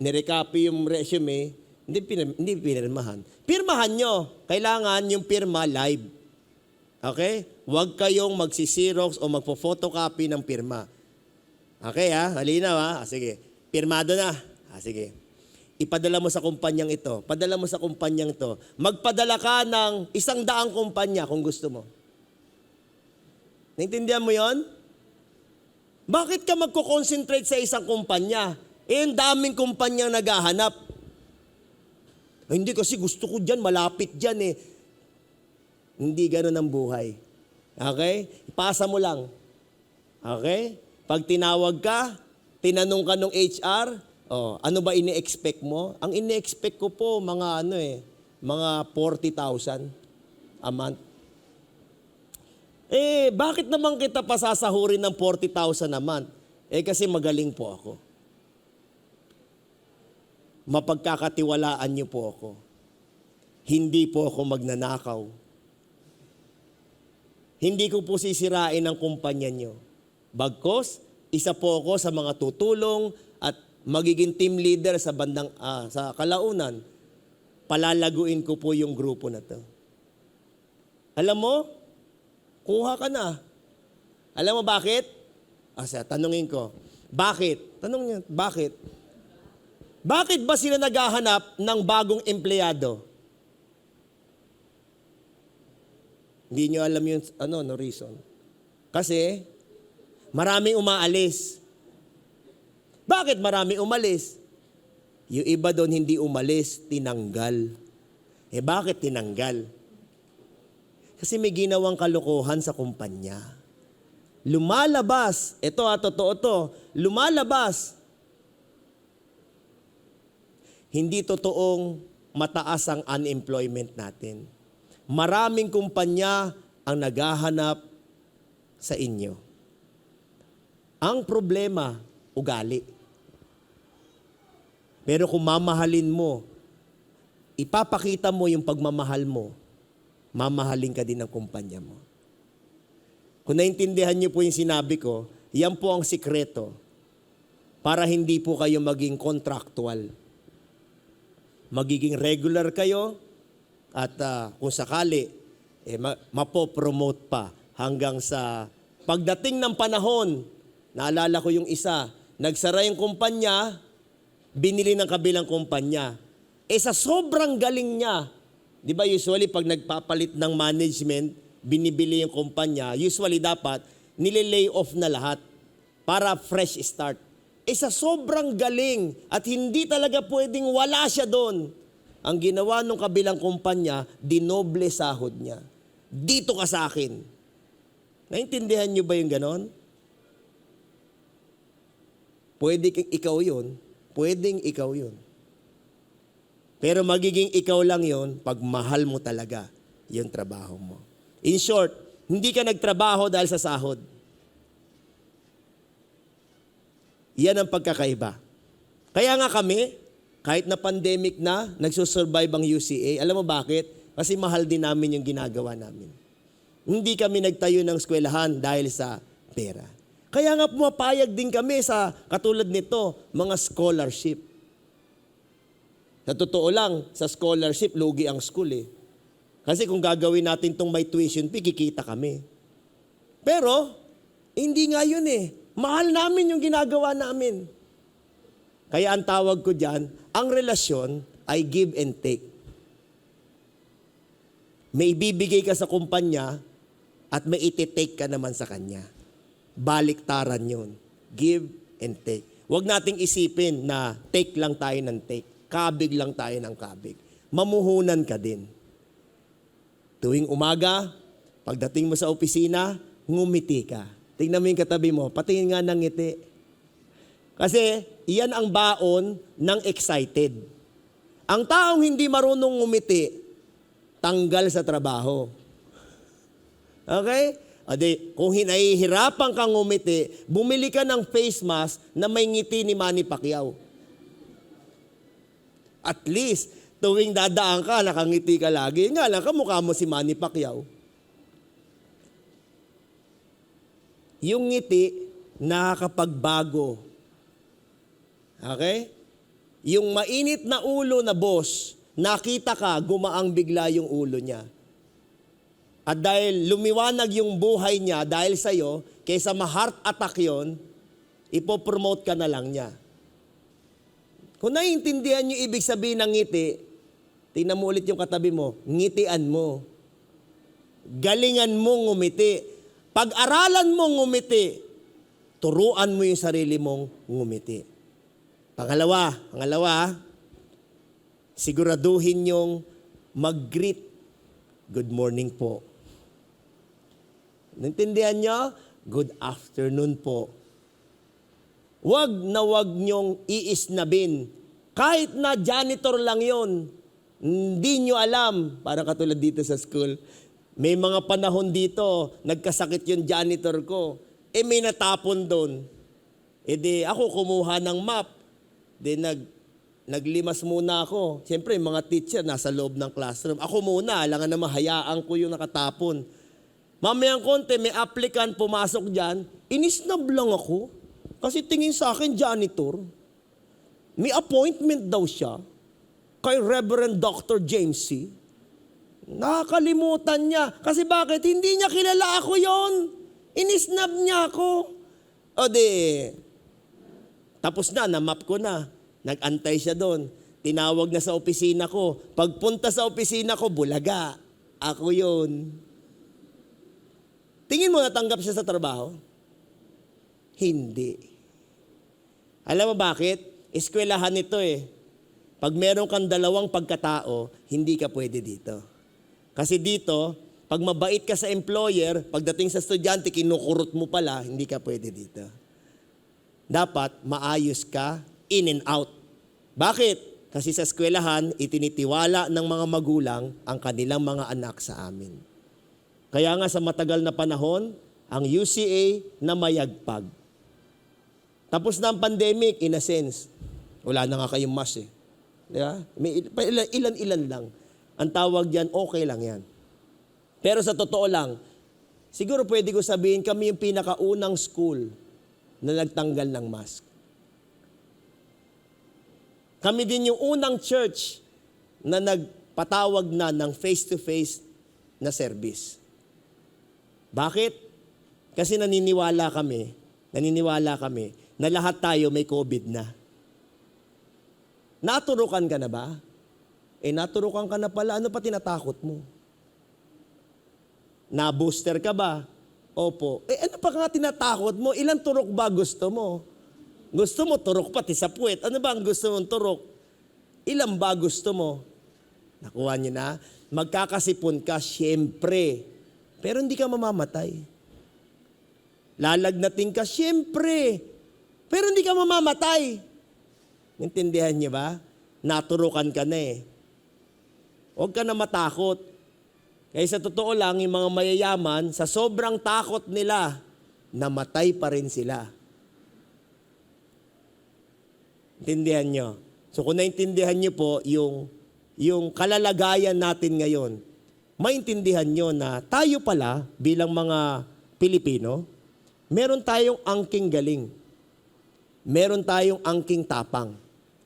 nirecopy yung resume, hindi pinirmahan. Pirmahan nyo. Kailangan yung pirma live. Okay? Huwag kayong magsisirox o magpo-photocopy ng pirma. Okay ha? Halinaw ha? Sige. Pirmado na. Sige. Ipadala mo sa kumpanyang ito. Padala mo sa kumpanyang ito. Magpadala ka ng 100 kumpanya kung gusto mo. Naintindihan mo yon? Bakit ka magko-concentrate sa isang kumpanya? Ang daming kumpanyang naghahanap. Hindi kasi gusto ko dyan, malapit dyan eh. Hindi ganun ang buhay. Okay? Ipasa mo lang. Okay? Pag tinawag ka, tinanong ka ng HR, ano ba ini-expect mo? Ang ini-expect ko po, mga mga 40,000 a month. Bakit naman kita pasasahurin ng 40,000 a month? Kasi magaling po ako. Mapagkakatiwalaan niyo po ako. Hindi po ako magnanakaw. Hindi ko po sisirain ang kumpanya niyo. Bagkos, isa po ako sa mga tutulong at magiging team leader sa sa kalaunan. Palalaguin ko po yung grupo na to. Alam mo, kuha ka na. Alam mo bakit? Tanungin ko, bakit? Tanong niyo, bakit? Bakit ba sila naghahanap ng bagong empleyado? Hindi nyo alam yung reason. Kasi, maraming umaalis. Bakit maraming umalis? Yung iba doon hindi umalis, tinanggal. Bakit tinanggal? Kasi may ginawang kalokohan sa kumpanya. Lumalabas, totoo to, lumalabas. Hindi totoong mataas ang unemployment natin. Maraming kumpanya ang naghahanap sa inyo. Ang problema, ugali. Pero kung mamahalin mo, ipapakita mo yung pagmamahal mo, mamahalin ka din ng kumpanya mo. Kung naintindihan niyo po yung sinabi ko, yan po ang sikreto para hindi po kayo maging contractual. Magiging regular kayo at kung sakali, mapopromote pa hanggang sa pagdating ng panahon. Naalala ko yung isa, nagsara yung kumpanya, binili ng kabilang kumpanya. Sa sobrang galing niya, di ba usually pag nagpapalit ng management, binibili yung kumpanya, usually dapat nililay off na lahat para fresh start. Sa sobrang galing at hindi talaga pwedeng wala siya doon. Ang ginawa ng kabilang kumpanya, dinoble sahod niya. Dito ka sa akin. Naintindihan niyo ba yung ganon? Pwedeng ikaw yun. Pwedeng ikaw yun. Pero magiging ikaw lang yun pag mahal mo talaga yung trabaho mo. In short, hindi ka nagtrabaho dahil sa sahod. Yan ang pagkakaiba. Kaya nga kami, kahit na pandemic na, nagsusurvive ang UCA. Alam mo bakit? Kasi mahal din namin yung ginagawa namin. Hindi kami nagtayo ng eskwelahan dahil sa pera. Kaya nga pumapayag din kami sa katulad nito, mga scholarship. Sa totoo lang, sa scholarship, lugi ang school eh. Kasi kung gagawin natin itong may tuition fee, kikita kami. Pero, hindi nga yun eh. Mahal namin yung ginagawa namin. Kaya ang tawag ko dyan, ang relasyon ay give and take. May ibibigay ka sa kumpanya at may iti-take ka naman sa kanya. Baliktaran yun. Give and take. Huwag nating isipin na take lang tayo ng take. Kabig lang tayo ng kabig. Mamuhunan ka din. Tuwing umaga, pagdating mo sa opisina, ngumiti ka. Tingnan mo yung katabi mo, patingin nga ng ngiti. Kasi iyan ang baon ng excited. Ang taong hindi marunong ngumiti, tanggal sa trabaho. Okay? Kung hinahihirapan kang ngumiti, bumili ka ng face mask na may ngiti ni Manny Pacquiao. At least, tuwing dadaan ka, nakangiti ka lagi. Nga lang, kamukha mo si Manny Pacquiao. Yung ngiti, nakakapagbago. Okay? Yung mainit na ulo na boss, nakita ka, gumaang bigla yung ulo niya. At dahil lumiwanag yung buhay niya dahil sa'yo, kaysa ma-heart attack yun, ipopromote ka na lang niya. Kung naiintindihan niyo ibig sabihin ng ngiti, tingnan mo ulit yung katabi mo, ngitian mo. Galingan mo ngumiti. Pag-aralan mo ngumiti, turuan mo yung sarili mong ngumiti. Pangalawa, siguraduhin yung mag-greet. Good morning po. Naintindihan nyo? Good afternoon po. Wag nyong iisnabin. Kahit na janitor lang yon, hindi nyo alam. Parang katulad dito sa school. May mga panahon dito, nagkasakit yung janitor ko. May natapon doon. Ako kumuha ng map. Naglimas muna ako. Siyempre, mga teacher nasa loob ng classroom. Ako muna, alangan na mahayaan ko yung nakatapon. Mamayang konti, may applicant pumasok dyan, inisnab lang ako. Kasi tingin sa akin, janitor. May appointment daw siya kay Reverend Dr. James C. Nakakalimutan niya. Kasi bakit? Hindi niya kilala ako yon. Inisnab niya ako. O di, tapos na-map ko na. Nag-antay siya doon. Tinawag na sa opisina ko. Pagpunta sa opisina ko, bulaga. Ako yun. Tingin mo natanggap siya sa trabaho? Hindi. Alam mo bakit? Eskwelahan ito eh. Pag meron kang dalawang pagkatao, hindi ka pwede dito. Kasi dito, pag mabait ka sa employer, pagdating sa estudyante, kinukurot mo pala, hindi ka pwede dito. Dapat maayos ka, in and out. Bakit? Kasi sa eskwelahan, itinitiwala ng mga magulang ang kanilang mga anak sa amin. Kaya nga sa matagal na panahon, ang UCA na mayagpag. Tapos na ang pandemic, in a sense, wala na nga kayong mask eh. Diba? May ilan-ilan lang. Ang tawag diyan, okay lang yan. Pero sa totoo lang, siguro pwede ko sabihin, kami yung pinakaunang school na nagtanggal ng mask. Kami din yung unang church na nagpatawag na ng face-to-face na service. Bakit? Kasi naniniwala kami na lahat tayo may COVID na. Naturukan ka na ba? Naturukan ka na pala. Ano pa tinatakot mo? Na-booster ka ba? Opo. Ano pa nga tinatakot mo? Ilang turok ba gusto mo? Gusto mo turok pati sa puwet. Ano ba ang gusto mong turok? Ilan ba gusto mo? Nakuha niyo na? Magkakasipon ka, siyempre. Pero hindi ka mamamatay. Lalagnating ka, siyempre. Pero hindi ka mamamatay. Intindihan niyo ba? Naturukan ka na eh. Huwag ka na matakot. Kaya sa totoo lang, yung mga mayayaman, sa sobrang takot nila, namatay pa rin sila. Intindihan niyo? So kung naintindihan niyo po yung kalalagayan natin ngayon, maintindihan niyo na tayo pala bilang mga Pilipino, meron tayong angking galing. Meron tayong angking tapang.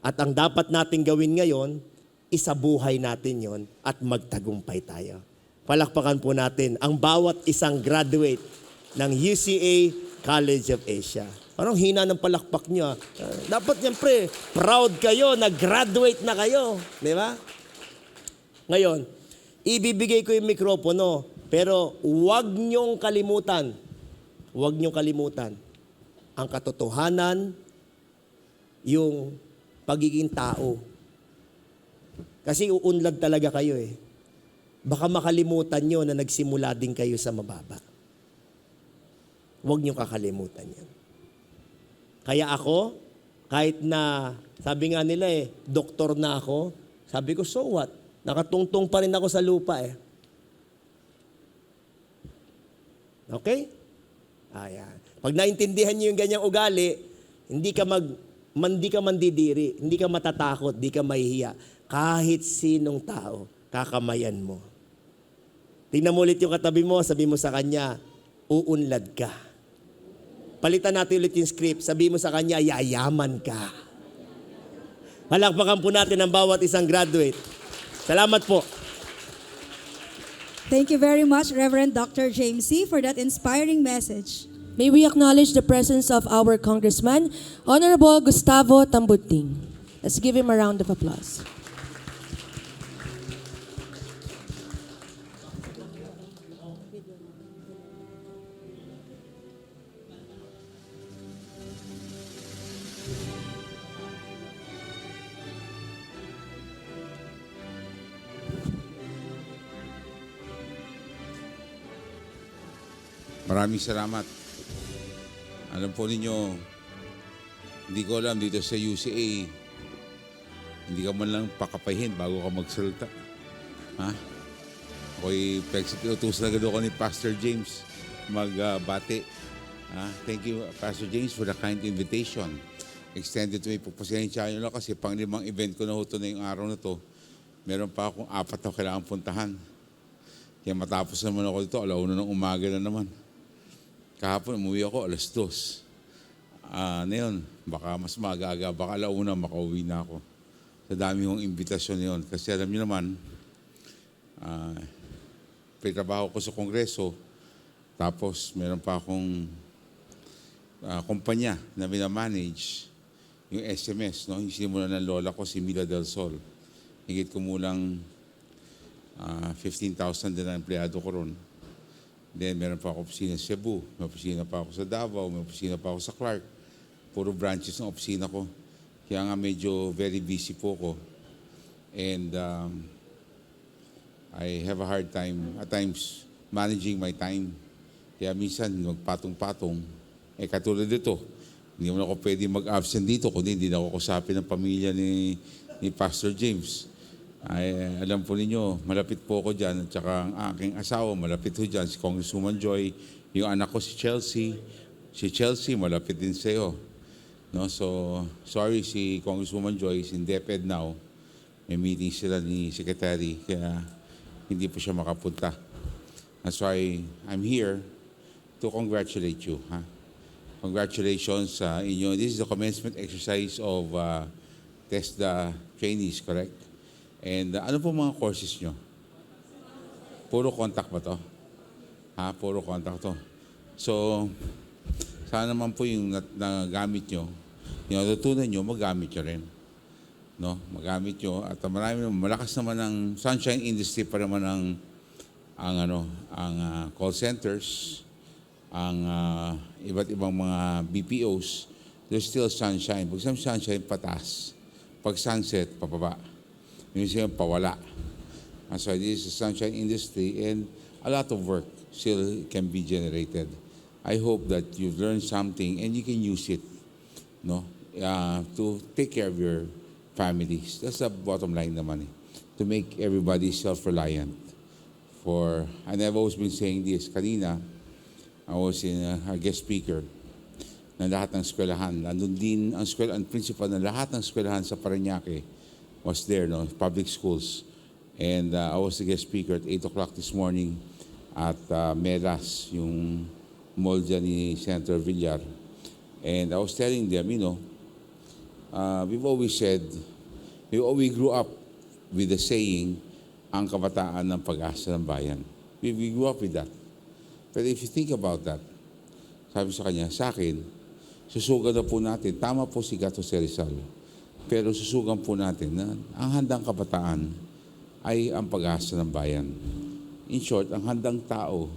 At ang dapat natin gawin ngayon, isabuhay natin yon at magtagumpay tayo. Palakpakan po natin ang bawat isang graduate ng UCA College of Asia. Parang hina ng palakpak niyo. Dapat siyempre, proud kayo, nag-graduate na kayo. Di ba? Ngayon, ibibigay ko yung mikropono, pero huwag niyong kalimutan, ang katotohanan, yung pagiging tao. Kasi uunlad talaga kayo eh. Baka makalimutan nyo na nagsimula din kayo sa mababa. Huwag nyo kakalimutan yan. Kaya ako, kahit na, sabi nga nila eh, doktor na ako, sabi ko, so what? Nakatungtong pa rin ako sa lupa eh. Okay? Ayan. Pag naintindihan nyo yung ganyang ugali, hindi ka mandidiri, hindi ka matatakot, hindi ka mahihiya. Kahit sinong tao, kakamayan mo. Tingnan mo ulit yung katabi mo, sabi mo sa kanya, uunlad ka. Palitan natin ulit yung script, sabi mo sa kanya, yayaman ka. Palakpakan po natin ang bawat isang graduate. Salamat po. Thank you very much, Reverend Dr. James C., for that inspiring message. May we acknowledge the presence of our Congressman, Honorable Gustavo Tambuting. Let's give him a round of applause. Maraming salamat. Alam po ninyo, hindi ko alam dito sa UCA, hindi ka man lang pakapahin bago ka magsalita. Ha? Ako'y utusan agad ako ni Pastor James magbati. Thank you, Pastor James, for the kind invitation. Extended to me. Pagpasensya nyo lang kasi pang 5 event ko na ito na yung araw na to. Meron pa akong 4 na kailangan puntahan. Kaya matapos naman ako dito, 1:00 ng umaga na naman. Kahapon, umuwi ako, 2:00. Ngayon, baka mas maaga-aga, baka 1:00 makauwi na ako. Sa dami kong imbitasyon yon. Kasi alam niyo naman, trabaho ko sa Kongreso, Tapos, meron pa akong kumpanya na minamanage, yung SMS, no? Yung sinimulan ng lola ko, si Mila Del Sol. Higit kumulang 15,000 din ang empleyado ko ron. Then, meron pa ako opisina sa Cebu, may opisina pa ako sa Davao, may opisina pa ako sa Clark. Puro branches ng opisina ko. Kaya nga medyo very busy po ko. And I have a hard time at times managing my time. Kaya minsan magpatong-patong. Katulad dito, hindi mo na ako pwede mag-absent dito kundi hindi na ako kusapin ng pamilya ni Pastor James. Alam po ninyo, malapit po ako dyan at saka ang aking asawa, malapit po dyan, si Congresswoman Joy, yung anak ko si Chelsea. Si Chelsea, malapit din sa iyo. No? So, sorry si Congresswoman Joy is in DepEd now. May meeting sila ni Secretary, kaya hindi po siya makapunta. That's why I'm here to congratulate you. Congratulations sa inyo. This is the commencement exercise of TESDA trainees, correct? And ano po mga courses nyo? Puro contact ba to? Puro contact to. So, sana naman po yung nagamit nyo, yung natutunan nyo, magamit nyo rin. No? Magamit nyo. At marami, malakas naman ang sunshine industry pa naman ang call centers, ang iba't ibang mga BPOs. There's still sunshine. Pag sunshine, pataas. Pag sunset, papaba. Yung siya pawala. So this is the sunshine industry and a lot of work still can be generated. I hope that you've learned something and you can use it, no, to take care of your families. That's the bottom line naman, to make everybody self-reliant. And I've always been saying this, kanina, I was in a guest speaker na lahat ng eskwelahan. Nandun din ang principal na lahat ng eskwelahan sa Parañaque was there, no, public schools. And I was the guest speaker at 8 o'clock this morning at Melas, yung mall dyan ni Senator Villar. And I was telling them, we've always said, we grew up with the saying, ang kabataan ng pag-asa ng bayan. We grew up with that. But if you think about that, sabi sa kanya, sa akin, susugan na po natin, tama po si Gato Rizal, pero susugan po natin na ang handang kabataan ay ang pag-asa ng bayan. In short, ang handang tao,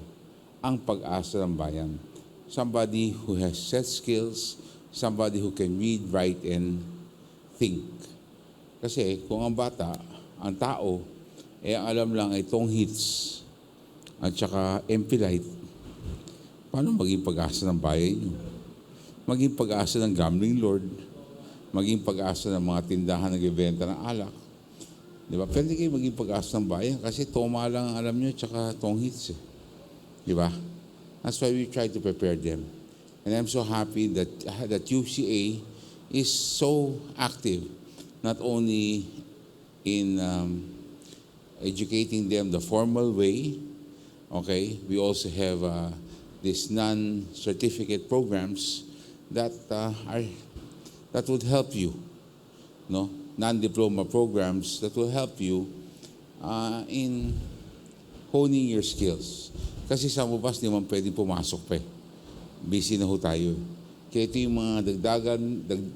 ang pag-asa ng bayan. Somebody who has set skills, somebody who can read, write, and think. Kasi kung ang bata, ang tao, ang alam lang ay tong hits at saka MP Light, paano maging pag-asa ng bayan nyo? Maging pag-asa ng gambling lord, maging pag-asa ng mga tindahan na nagbebenta ng alak. Di ba? Pwede kayo maging pag-asa ng bayan kasi toma lang ang alam nyo tsaka tong hits. Di ba? That's why we try to prepare them. And I'm so happy that UCA is so active, not only in educating them the formal way, okay? We also have these non-certificate programs that would help you, no? Non-diploma programs that will help you in honing your skills. Kasi sa mabas, di man pwedeng pumasok pa eh. Busy na ho tayo. Kaya ito yung mga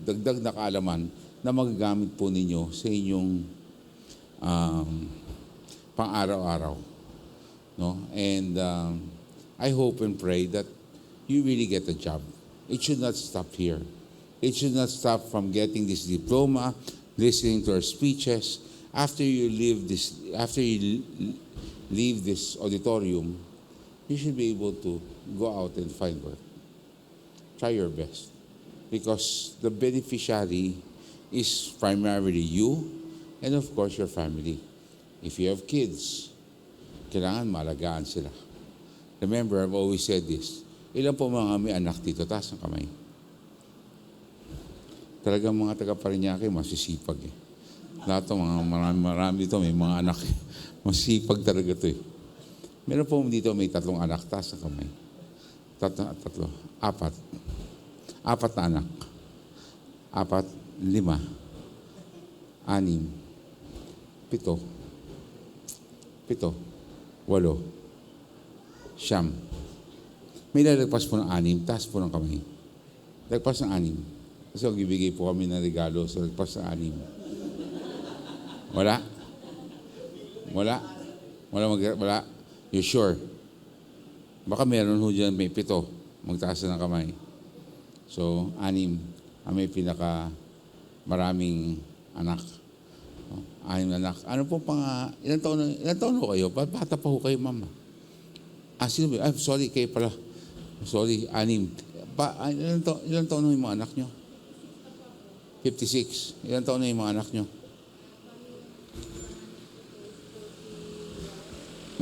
dagdag na kaalaman na magagamit po ninyo sa inyong pang-araw-araw. No? And I hope and pray that you really get a job. It should not stop here. It should not stop from getting this diploma, listening to our speeches. After you leave this auditorium, you should be able to go out and find work. Try your best. Because the beneficiary is primarily you and of course your family. If you have kids, kailangan malagaan sila. Remember, I've always said this. Ilan po mga may anak dito? Taas ang kamay. Talagang mga taga-Parañaque, masisipag eh. Lahat ng mga marami dito, may mga anak. Masipag talaga ito eh. Meron po dito may 3 anak, taas ang kamay. 4. 4 na anak. 4, 5, 6, 7, 8, 9, 10, May lalagpas po ng 6, taas po ng kamay. Lagpas ng 6. Kasi magbibigay po kami ng regalo sa lagpas ng 6. Wala? Wala? Wala? You sure? Baka meron ho dyan, may 7. Magtaas na ng kamay. So, 6 ang may pinaka maraming anak. 6 na anak. Ano po ilan taon ho kayo? Bata pa ho kayo, mama. Sino ba? Sorry, kayo pala. Sorry, 6. Ilan taon ho yung mga anak nyo? 56. Ilan taon na yung mga anak nyo?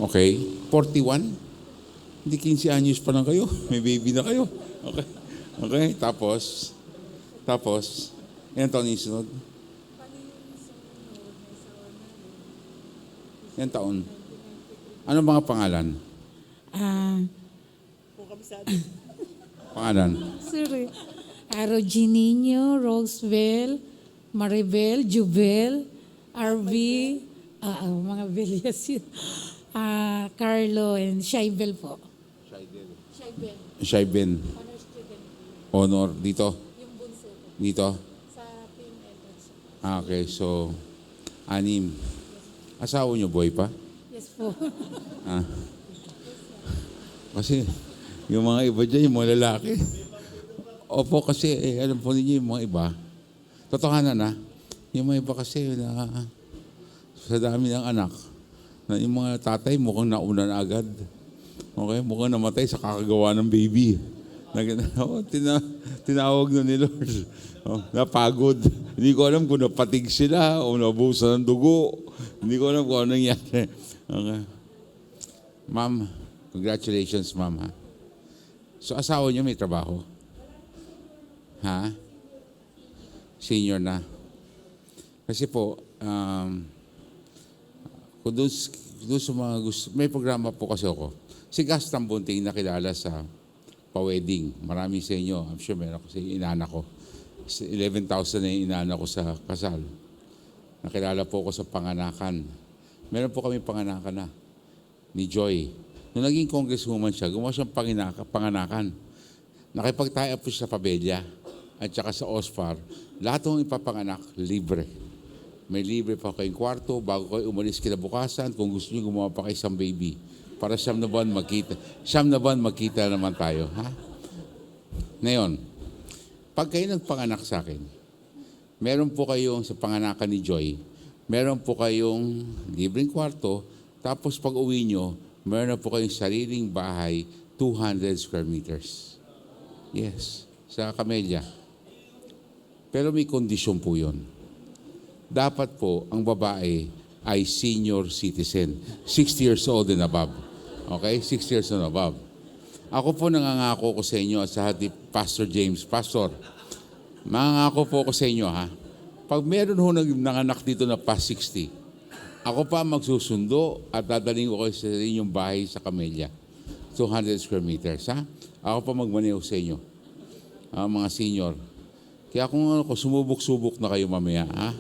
Okay. 41? Hindi 15 anyos pa lang kayo. May baby na kayo. Okay. Okay. Tapos, ilan taon yung sunod? Ilan taon? Ano mga pangalan? Pangalan? Sorry. Aroginino, Roseville, Maribel, Jubel, RV, mga Velias yun. Carlo and Shaibel po. Shaiben. Honor. Dito? Yung bunso po. Dito? Sa Team Edwards. Okay. So, 6. Asawa niyo, boy pa? Yes po. Kasi, yung mga iba dyan, yung mga lalaki. Opo, kasi, alam po ninyo yung mga iba. Totohanan na. Yung mga iba kasi, sa dami ng anak, na yung mga tatay mukhang nauna na agad. Okay? Mukhang namatay sa kakagawa ng baby. Tinawag na ni Lord. Napagod. Hindi ko alam kung napatig sila o nabusan ng dugo. Hindi ko alam kung ano nangyari. Okay. Ma'am, congratulations, ma'am. Ha? So, asawa niyo may trabaho? Ha? Senior na. Kasi po, kung doon sa mga gusto, may programa po kasi ako. Si Gaston Bunting nakilala sa pa-wedding. Marami sa inyo. I'm sure meron kasi inana ko. 11,000 na yung inana ko sa kasal. Nakilala po ako sa panganakan. Meron po kami panganakan na ni Joy. Nung naging congresswoman siya, gumawa siyang panganakan. Nakipagtaya po siya sa Pabella at saka sa OSFAR. Lahat ng ipapanganak, libre. May libre pa kayong kwarto bago kayo umalis kinabukasan kung gusto niyo gumawa pa kayo isang baby. Para 9 na buwan magkita. 9 na buwan magkita naman tayo. Ha? Ngayon, pag kayo nagpanganak sa akin, meron po kayong sa panganakan ni Joy, meron po kayong libreng kwarto, tapos pag uwi nyo, meron po kayong sariling bahay, 200 square meters. Yes, sa Camellia. Pero may kondisyon po yun. Dapat po, ang babae ay senior citizen, 60 years old and above. Okay? 60 years and above. Ako po nangangako ko sa inyo at sa hati Pastor James. Pastor, mangangako po ko sa inyo ha. Pag meron ho nanganak dito na past 60, ako pa magsusundo at dadaling ko kayo sa inyong bahay sa Camellia. 200 square meters ha. Ako pa magmaneho sa inyo. Mga senior. Kaya kung sumubok-subok na kayo mamaya ha.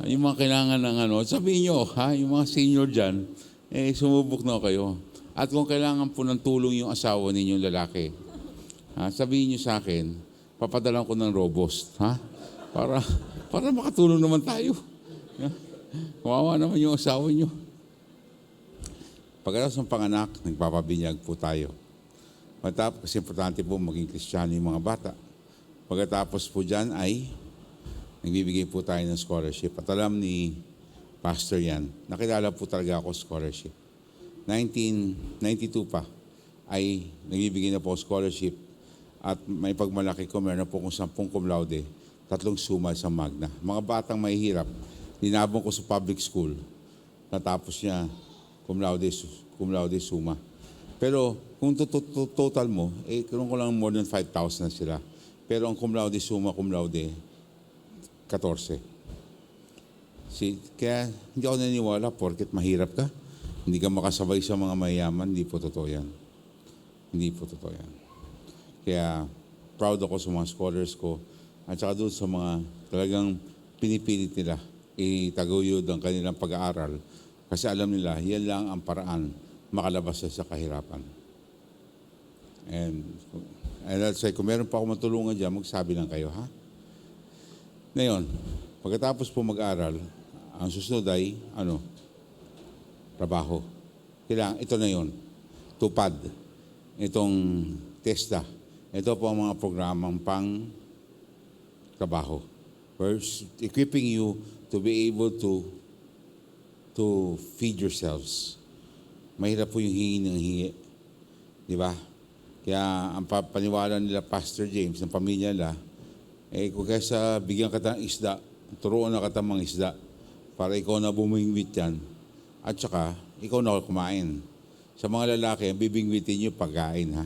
Yung mga kailangan ng sabihin nyo ha, yung mga senior dyan, sumubok na kayo. At kung kailangan po ng tulong yung asawa ninyong lalaki, sabihin nyo sa akin, papadalan ko ng robust, ha? Para makatulong naman tayo. Kawawa naman yung asawa nyo. Pagkatapos ng panganak, nagpapabinyag po tayo. Matapos, kasi importante po maging Kristiyano yung mga bata. Pagkatapos po dyan ay nagbibigay po tayo ng scholarship. At alam ni Pastor yan, nakilala po talaga ako scholarship. 1992 pa ay nagbibigay na po scholarship at may pagmalaki ko, meron po kung 10 cum laude, 3 summa sa Magna. Mga batang mahihirap, linabong ko sa public school, natapos niya cum laude summa. Pero kung total mo, karoon ko lang more than 5,000 na sila. Pero ang cum laude summa, cum laude, 14. Kaya hindi ako naniniwala porket mahirap ka. Hindi ka makasabay sa mga mayaman, hindi po totoo yan. Hindi po totoo yan. Kaya proud ako sa mga scholars ko at saka doon sa mga talagang pinipilit nila itaguyod ang kanilang pag-aaral kasi alam nila, yan lang ang paraan makalabas sa kahirapan. And that's why, kung meron pa ako matulungan dyan, magsabi lang kayo, ha? Ngayon, pagkatapos po mag-aral, ang susunod ay, trabaho. Kailangan, ito na yon, tupad. Itong TESDA. Ito po ang mga programang pang trabaho. First, equipping you to be able to feed yourselves. Mahirap po yung hingi ng hingi. Di ba? Kaya ang paniwala nila Pastor James, ng pamilya nila, kung kaysa bigyan ka ng isda, turuan na ka mga isda, para ikaw na bumingwit yan, at saka ikaw na kumain. Sa mga lalaki, bibingwitin nyo pagkain, ha?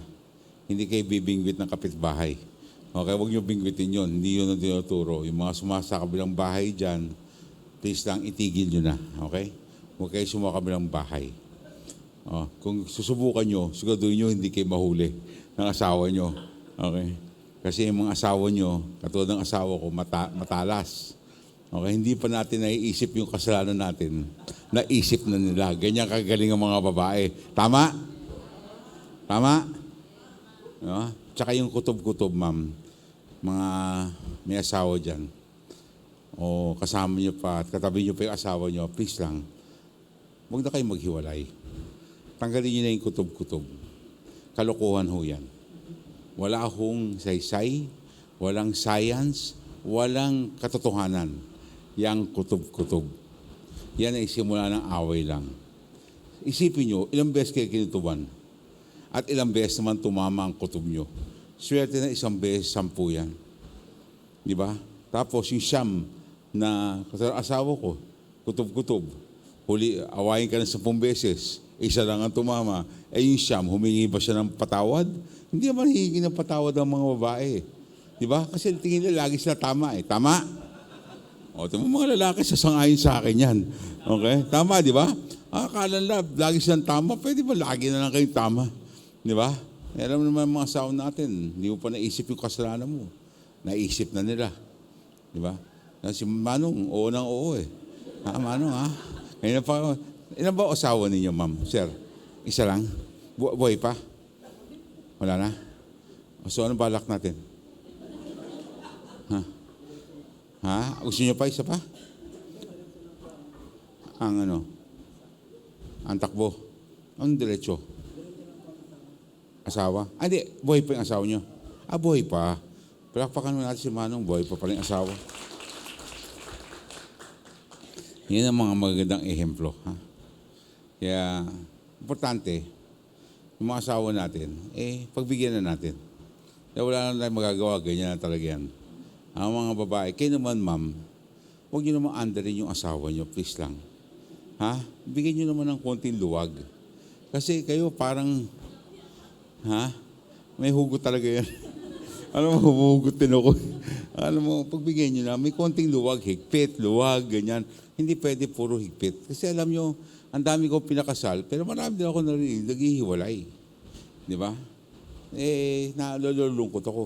Hindi kayo bibingwit ng kapitbahay. Okay, huwag nyo bingwitin yun. Hindi yun ang tinuturo. Yung mga sumasa kabilang bahay dyan, please lang itigil nyo na. Okay? Huwag kayo sumakabilang bahay. Kung susubukan nyo, siguraduhin nyo hindi kayo mahuli ng asawa nyo. Okay? Kasi yung mga asawa nyo, katulad ng asawa ko, matalas. Okay? Hindi pa natin naiisip yung kasalanan natin. Naisip na nila. Ganyan kagaling ang mga babae. Tama? Tama? No? Tsaka yung kutob-kutob, ma'am. Mga may asawa dyan. O kasama nyo pa at katabi nyo pa yung asawa nyo, please lang, huwag na kayo maghiwalay. Tanggalin nyo na yung kutob-kutob. Kalokohan ho yan. Wala akong saysay, walang science, walang katotohanan. Yang kutob-kutob. Yan ay simula ng away lang. Isipin nyo, ilang beses kayo kinutuban? At ilang beses naman tumama ang kutob nyo. Swerte na isang beses, 10 yan. Di ba? Tapos yung siyam na asawa ko, kutob-kutob. Huli, awayin ka na 10 beses. Isa lang ang tumama. Yung siyam, humingi ba siya ng patawad? Hindi naman hihingi ng patawad ang mga babae. Di ba? Kasi tingin nila lagi sila tama eh. Tama? O, mga lalaki sasangayin sa akin yan. Okay? Tama, di ba? Akala nila, lagi silang tama. Pwede ba lagi na lang kayong tama? Di ba? Alam naman mga asawa natin, hindi mo pa naisip yung kasalanan mo. Naisip na nila. Di ba? Si Manong, oo nang oo eh. Ha, Manong ha? Ngayon pa, ilan ba asawa ninyo, ma'am? Sir, isa lang? Buhay pa? Wala na? So, anong balak natin? Ha? Ha? Gusto nyo pa? Isa pa? Ang takbo. Ang diretso. Asawa? Hindi, buhay pa yung asawa nyo. Buhay pa. Palakpakan mo natin si Manong, buhay pa pala yung asawa. Yan ang mga magagandang ehemplo. Ha? Kaya, importante, yung mga asawa natin, pagbigyan na natin. Kaya wala na tayong magagawa, ganyan na talaga yan. Ang mga babae, kayo naman, ma'am, huwag nyo naman andarin yung asawa nyo, please lang. Ha? Bigyan nyo naman ng konting luwag. Kasi kayo parang, may hugot talaga yan. Hugot din ako. Pagbigyan nyo na, may konting luwag, higpit, luwag, ganyan. Hindi pwede puro higpit. Kasi alam nyo, ang dami ko pinakasal, pero marami din ako narinig, naghihiwalay. Di ba? Nalulungkot ako.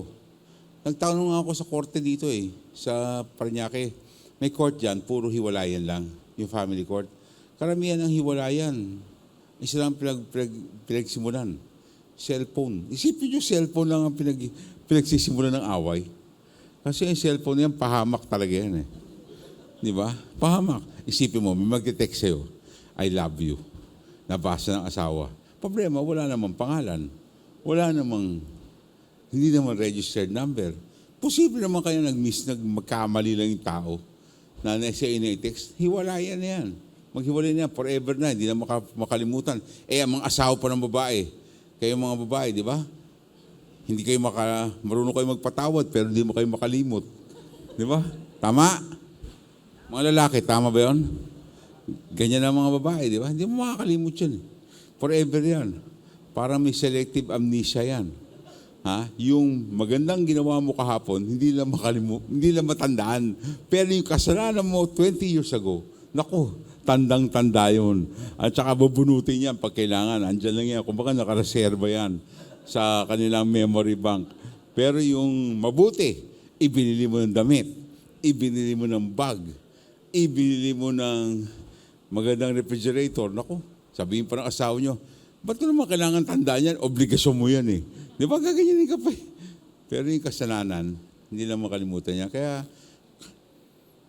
Nagtanong ako sa korte dito sa Parañaque. May court dyan, puro hiwalayan lang, yung family court. Karamihan ang hiwalayan. Isa lang pinagsimulan. Cellphone. Isipin nyo, cellphone lang ang pinagsisimulan ng away. Kasi yung cellphone yan, pahamak talaga yan eh. Di ba? Pahamak. Isipin mo, may magte-text sa'yo, I love you. Nabasa ng asawa. Problema, wala namang pangalan. Wala namang, hindi naman registered number. Posible naman kayo magkamali lang yung tao na nasa ina-text. Hiwalayan na yan. Maghiwalay na yan, forever na, hindi na makalimutan. Ang mga asawa pa ng babae, kayo mga babae, di ba? Hindi kayo marunong kayo magpatawad, pero hindi mo kayo makalimot. Di ba? Tama? Mga lalaki, tama ba yun? Ganyan ang mga babae, di ba? Hindi mo makakalimot yun. Forever yan. Parang may selective amnesia yan. Yung magandang ginawa mo kahapon, hindi lang matandaan. Pero yung kasalanan mo 20 years ago, naku, tandang-tanda yun. At saka bubunutin yan pag kailangan. Andyan lang yan. Kumbaga nakareserva yan sa kanilang memory bank. Pero yung mabuti, ibinili mo ng damit, ibinili mo ng bag, ibinili mo ng magandang refrigerator. Naku, sabihin pa ng asawa nyo, ba't ko naman kailangan tandaan yan? Obligasyon mo yan eh. Di ba gaganyanin ka pa eh? Pero yung kasalanan, hindi lang makalimutan niya. Kaya,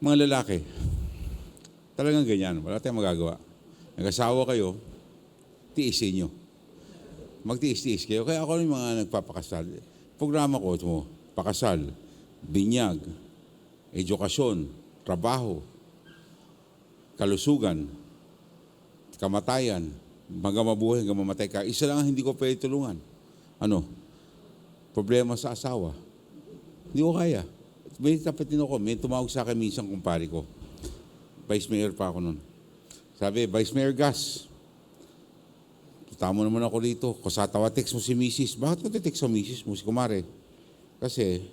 mga lalaki, talagang ganyan. Wala tayong magagawa. Nag-asawa kayo, tiisin nyo. Magtiis-tiis kayo. Kaya ako yung mga nagpapakasal. Programa ko, ito mo, pakasal, binyag, edukasyon, trabaho, kalusugan, kamatayan, hanggang mabuhay, hanggang mamatay ka. Isa lang ang hindi ko pwede tulungan. Ano? Problema sa asawa. Hindi ko kaya. May tapatin ako. May tumawag sa akin minsan kumpare ko. Vice Mayor pa ako nun. Sabi, Vice Mayor Gas, tama naman ako dito. Kusatawa, text mo si Mrs. Bakit ko text sa Mrs. mo, si Kumare? Kasi,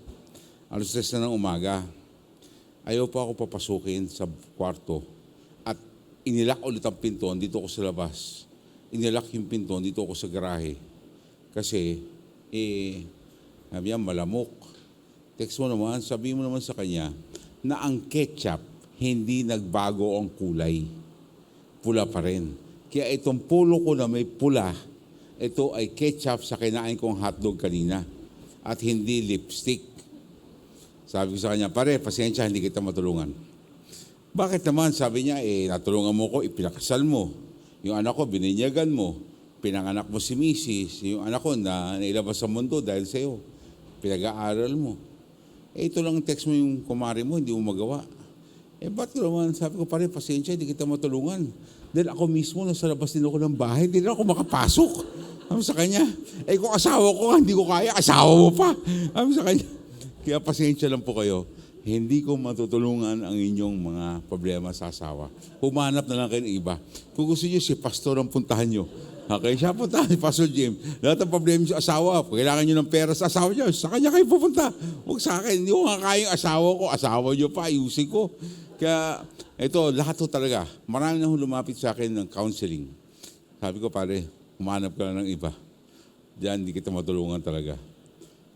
alas 3 na ng umaga, ayaw pa ako papasukin sa kwarto. At inilak ulit ang pinto, dito ako sa labas. Inilak yung pinto, dito ako sa garahe. Kasi, sabi niya, malamok. Text mo naman, sabi mo naman sa kanya, na ang ketchup, hindi nagbago ang kulay. Pula pa rin. Kaya itong pulo ko na may pula, ito ay ketchup sa kinain kong hotdog kanina. At hindi lipstick. Sabi ko sa kanya, pare, pasensya, hindi kita matulungan. Bakit naman? Sabi niya, natulungan mo ko, ipinakasal mo. Yung anak ko, bininyagan mo. Pinanganak mo si Mrs. Yung anak ko na nailabas sa mundo dahil sa'yo. Pinag-aaral mo. Ito lang text mo yung kumari mo, hindi mo magawa. Ba't ko naman? Sabi ko, pare, pasensya, hindi kita matulungan. Dahil ako mismo, nasa labas din ako ng bahay, hindi na ako makapasok. Sabi sa kanya, kung asawa ko, hindi ko kaya, asawa mo pa. Sabi sa kanya, kaya pasensya lang po kayo. Hindi ko matutulungan ang inyong mga problema sa asawa. Humanap na lang kayo ng iba. Kung gusto niyo, si pastor ang puntahan niyo. Okay, siya punta, si Pastor Jim. Lahat ng problema sa asawa, kailangan nyo ng pera sa asawa niyo, sa kanya kayo pupunta. Huwag sa akin, hindi ko nga kayang asawa niyo pa, ayusin ko. Kaya, ito, lahat to talaga. Marami na lumapit sa akin ng counseling. Sabi ko, pare, humanap ka na ng iba. Diyan, hindi kita matulungan talaga.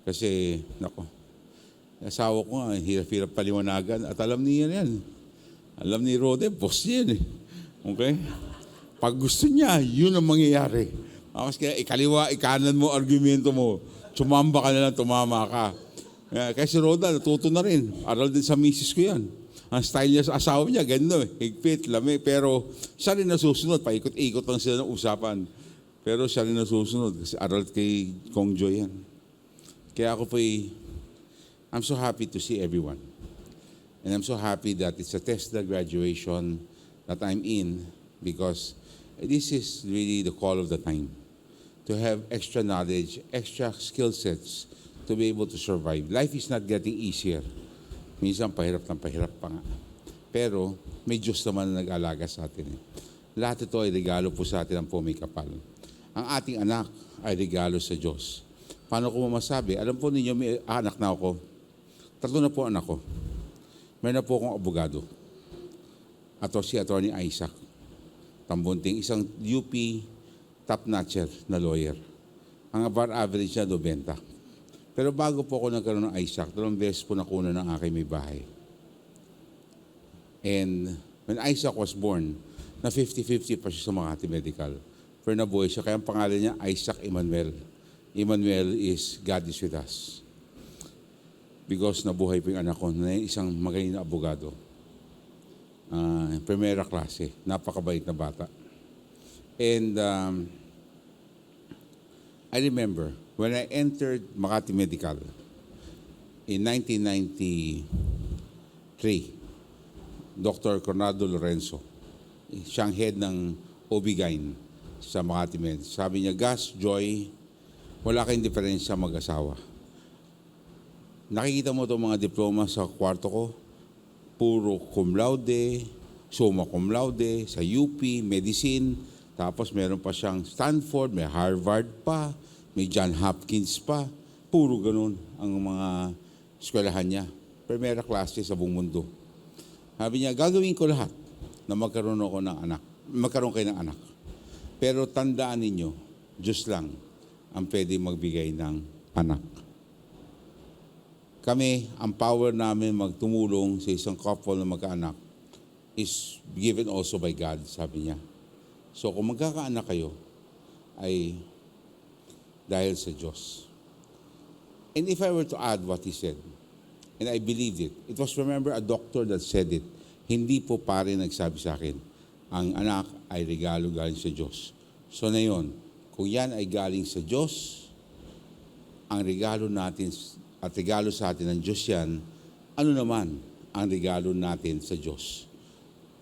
Kasi, nako, asawa ko nga, hirap-hirap paliwanagan. At alam niya yan. Alam ni Rode, boss niya yan eh. Okay? Pag gusto niya, yun ang mangyayari. Kaya ikaliwa, ikanan mo, argumento mo. Sumamba ka na lang, tumama ka. Kaya si Roda, natuto na rin. Aral din sa misis ko yan. Ang style niya sa asawa niya, ganda eh. Higpit, lami. Pero siya rin nasusunod. Paikot-ikot lang sila ng usapan. Pero siya rin nasusunod. Kasi aral kay Kong Joy yan. Kaya ako I'm so happy to see everyone. And I'm so happy that it's a TESDA graduation that I'm in because this is really the call of the time. To have extra knowledge, extra skill sets to be able to survive. Life is not getting easier. Minsan pahirap pa nga. Pero may Diyos naman na nag-alaga sa atin. Lahat ito ay regalo po sa atin ang may kapal. Ang ating anak ay regalo sa Diyos. Paano ko masabi? Alam po ninyo, may anak na ako. 3 na po anak ko. Mayroon na po akong abogado. Ato si Attorney Isaac Tambunting, isang UP top-notcher na lawyer. Ang bar average niya, 90. Pero bago po ako nagkaroon ng Isaac, 2 beses po nakuna ng aking may bahay. And when Isaac was born, na 50-50 pa siya sa Makati Medical. Pero nabuhay siya, kaya ang pangalan niya, Isaac Emmanuel. Emmanuel is God is with us. Because nabuhay po yung anak ko na isang magaling na abogado. Primera klase, napakabait na bata. And I remember when I entered Makati Medical in 1993, Dr. Coronado Lorenzo, siyang head ng OB-GYN sa Makati Med. Sabi niya, Gus, Joy, wala kayong diferensya mag-asawa. Nakikita mo itong mga diploma sa kwarto ko, puro cum laude, summa cum laude, sa UP, medicine, tapos meron pa siyang Stanford, may Harvard pa, may John Hopkins pa, puro ganun ang mga eskwelahan niya. Primera klase sa buong mundo. Sabi niya, gagawin ko lahat na magkaroon kayo ng anak. Pero tandaan ninyo, Diyos lang ang pwede magbigay ng anak. Kami, ang power namin magtumulong sa isang couple na magkaanak is given also by God, sabi niya. So kung magkakaanak kayo, ay dahil sa Diyos. And if I were to add what he said, and I believed it, it was, remember, a doctor that said it. Hindi po pare nagsabi sa akin, ang anak ay regalo galing sa Diyos. So na yun, kung yan ay galing sa Diyos, ang regalo natin at regalo sa atin ng Diyos yan, ano naman ang regalo natin sa Diyos?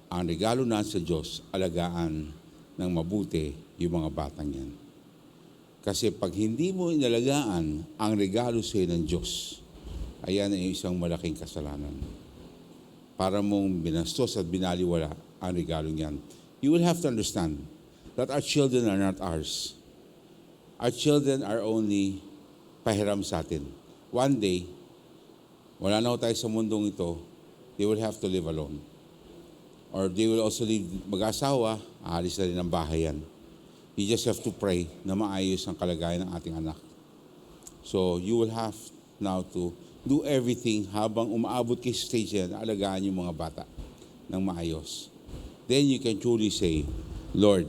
Ang regalo natin sa Diyos, alagaan ng mabuti yung mga batang yan. Kasi pag hindi mo inalagaan ang regalo sa ng Diyos, ayan ay isang malaking kasalanan. Para mong binastos at binaliwala ang regalo niyan. You will have to understand that our children are not ours. Our children are only pahiram sa atin. One day, wala na tayo sa mundong ito, they will have to live alone. Or they will also live mag-asawa, aalis na rin ang bahay yan. You just have to pray na maayos ang kalagayan ng ating anak. So, you will have now to do everything habang umaabot kay stage yan, alagaan yung mga bata ng maayos. Then you can truly say, Lord,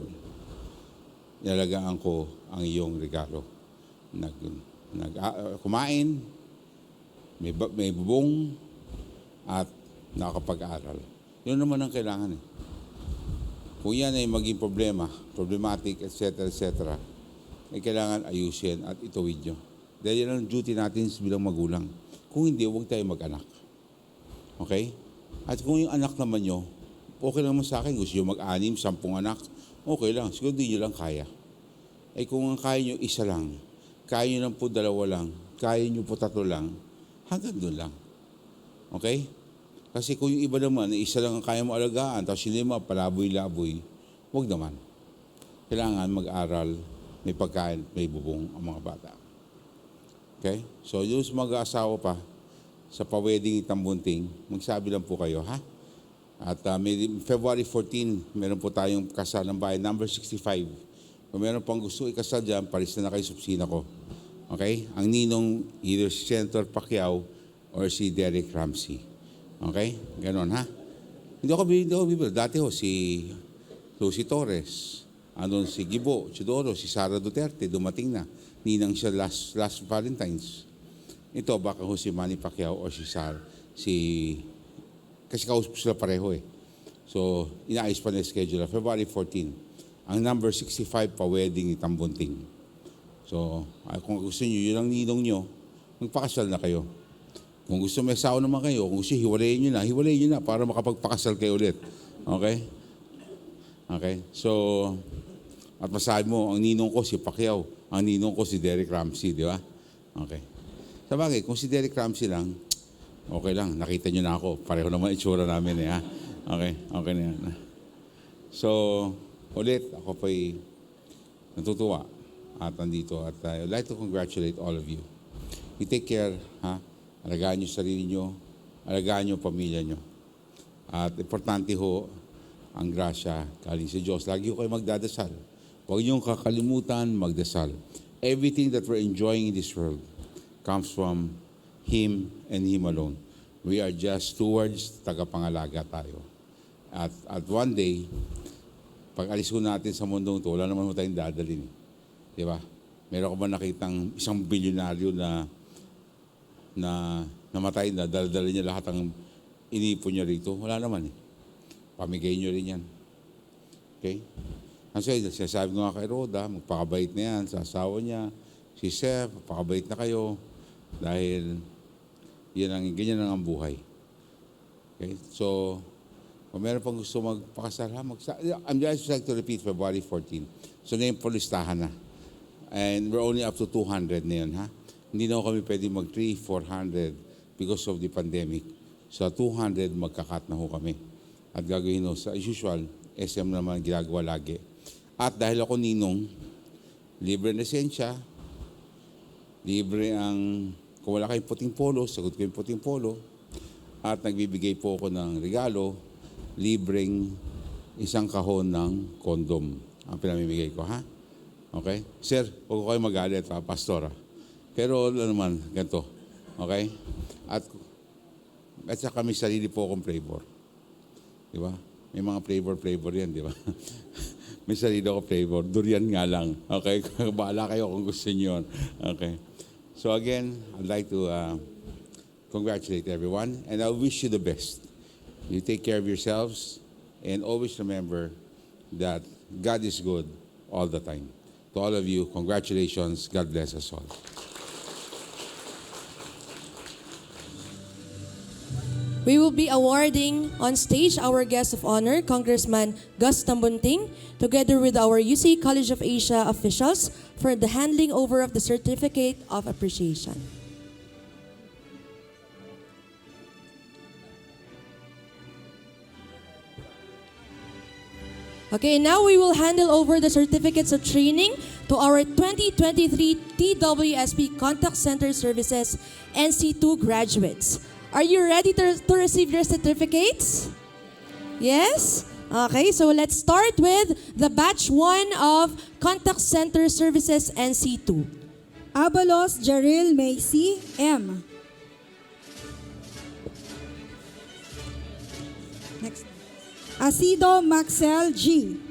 nalagaan ko ang iyong regalo. Kumain, may bubong, at nakapag-aral. Yun naman ang kailangan eh. Kung yan ay maging problematic, etc., ay kailangan ayusin at ituwid nyo. Dahil yan ang duty natin bilang magulang. Kung hindi, huwag tayo mag-anak. Okay? At kung yung anak naman nyo, okay lang naman sa akin. Gusto nyo mag-anim, 10 anak, okay lang. Siguro di nyo lang kaya. Eh kung ang kaya nyo isa lang, kaya nyo lang po 2 lang, kaya nyo po 3 lang, hanggang doon lang. Okay? Kasi kung yung iba naman, isa lang ang kaya mo alagaan, tapos yung 5, palaboy-laboy, huwag naman. Kailangan mag-aral, may pagkain, may bubong ang mga bata. Okay? So, yung mag-aasawa pa, sa pa-wedding itambunting, magsabi lang po kayo, ha? At February 14, meron po tayong kasal ng bayan, number 65. Kung meron pang gusto ikasal dyan, paris na kayo sa opisina ko. Okay? Ang ninong, either si Senator Pacquiao or si Derek Ramsey. Okay? Ganon, ha? Hindi ako bibili. Dati si Lucy Torres, andun si Gibo, Chidoro, si Sara Duterte, dumating na. Ninang siya last Valentine's. Ito, baka si Manny Pacquiao o si kasi kausap sila pareho eh. So, inaayos pa na schedule. February 14. Ang number 65 pa wedding itambunting. So, kung gusto nyo, yun ang ninong nyo, magpakasal na kayo. Kung gusto may asawa naman kayo, kung gusto hiwalayin nyo na para makapagpakasal kayo ulit. Okay? Okay? So, at masabi mo, ang ninong ko si Pacquiao, ang ninong ko si Derek Ramsey, di ba? Okay. Sabagay, kung si Derek Ramsey lang, okay lang, nakita nyo na ako. Pareho naman itsura namin eh, ha? Okay, okay na yan. So, ulit, ako po'y natutuwa at nandito. At I'd like to congratulate all of you. You take care, ha? Alagaan nyo sarili nyo, alagaan nyo pamilya nyo. At importante ho, ang grasya galing sa Diyos. Lagi ko kayo magdadasal. Huwag niyong kakalimutan magdasal. Everything that we're enjoying in this world comes from Him and Him alone. We are just stewards, tagapangalaga tayo. At one day, pag alis ko natin sa mundong ito, wala naman mo tayong dadalhin. Di ba? Meron ko ba nakitang isang bilyonaryo na namatay na, dala-dala niya lahat ang inipon niya rito? Wala naman eh. Pamigay niyo rin yan. Okay? Kasi sinasabi ko nga kay Rhoda, magpakabait na yan sa asawa niya. Si Seth, magpakabait na kayo. Dahil ganyan ang buhay. Okay? So, kung meron pang gusto magpakasal, I'm just like to repeat February 14. So, na yung listahan na. And we're only up to 200 na yun, ha? Hindi na kami pwede mag-300, 400 because of the pandemic. So, 200 magkakat na ho kami. At gagawin ho, sa usual, SM naman ginagawa lagi. At dahil ako ninong, libre na lisensya, libre ang, kung wala kayong puting polo, sagot ko yung puting polo, at nagbibigay po ako ng regalo, libreng isang kahon ng kondom ang pinamimigay ko, ha? Okay? Sir, huwag ko kayo magalit, ha, pastora. Pero ano naman, ganito. Okay? At saka may sarili po akong flavor. Di ba? May mga flavor yan, di ba? May sarili ako flavor. Durian nga lang. Okay? Bahala kayo kung gusto niyo yun. Okay? So again, I'd like to congratulate everyone, and I wish you the best. You take care of yourselves, and always remember that God is good all the time. To all of you, congratulations. God bless us all. We will be awarding on stage our guest of honor, Congressman Gus Tambunting, together with our UC College of Asia officials for the handing over of the Certificate of Appreciation. Okay, now we will handle over the certificates of training to our 2023 TWSP Contact Center Services NC2 graduates. Are you ready to receive your certificates? Yes? Okay, so let's start with the batch 1 of Contact Center Services NC2. Abalos Jaril Macy, M. Next. Asido Maxel, G.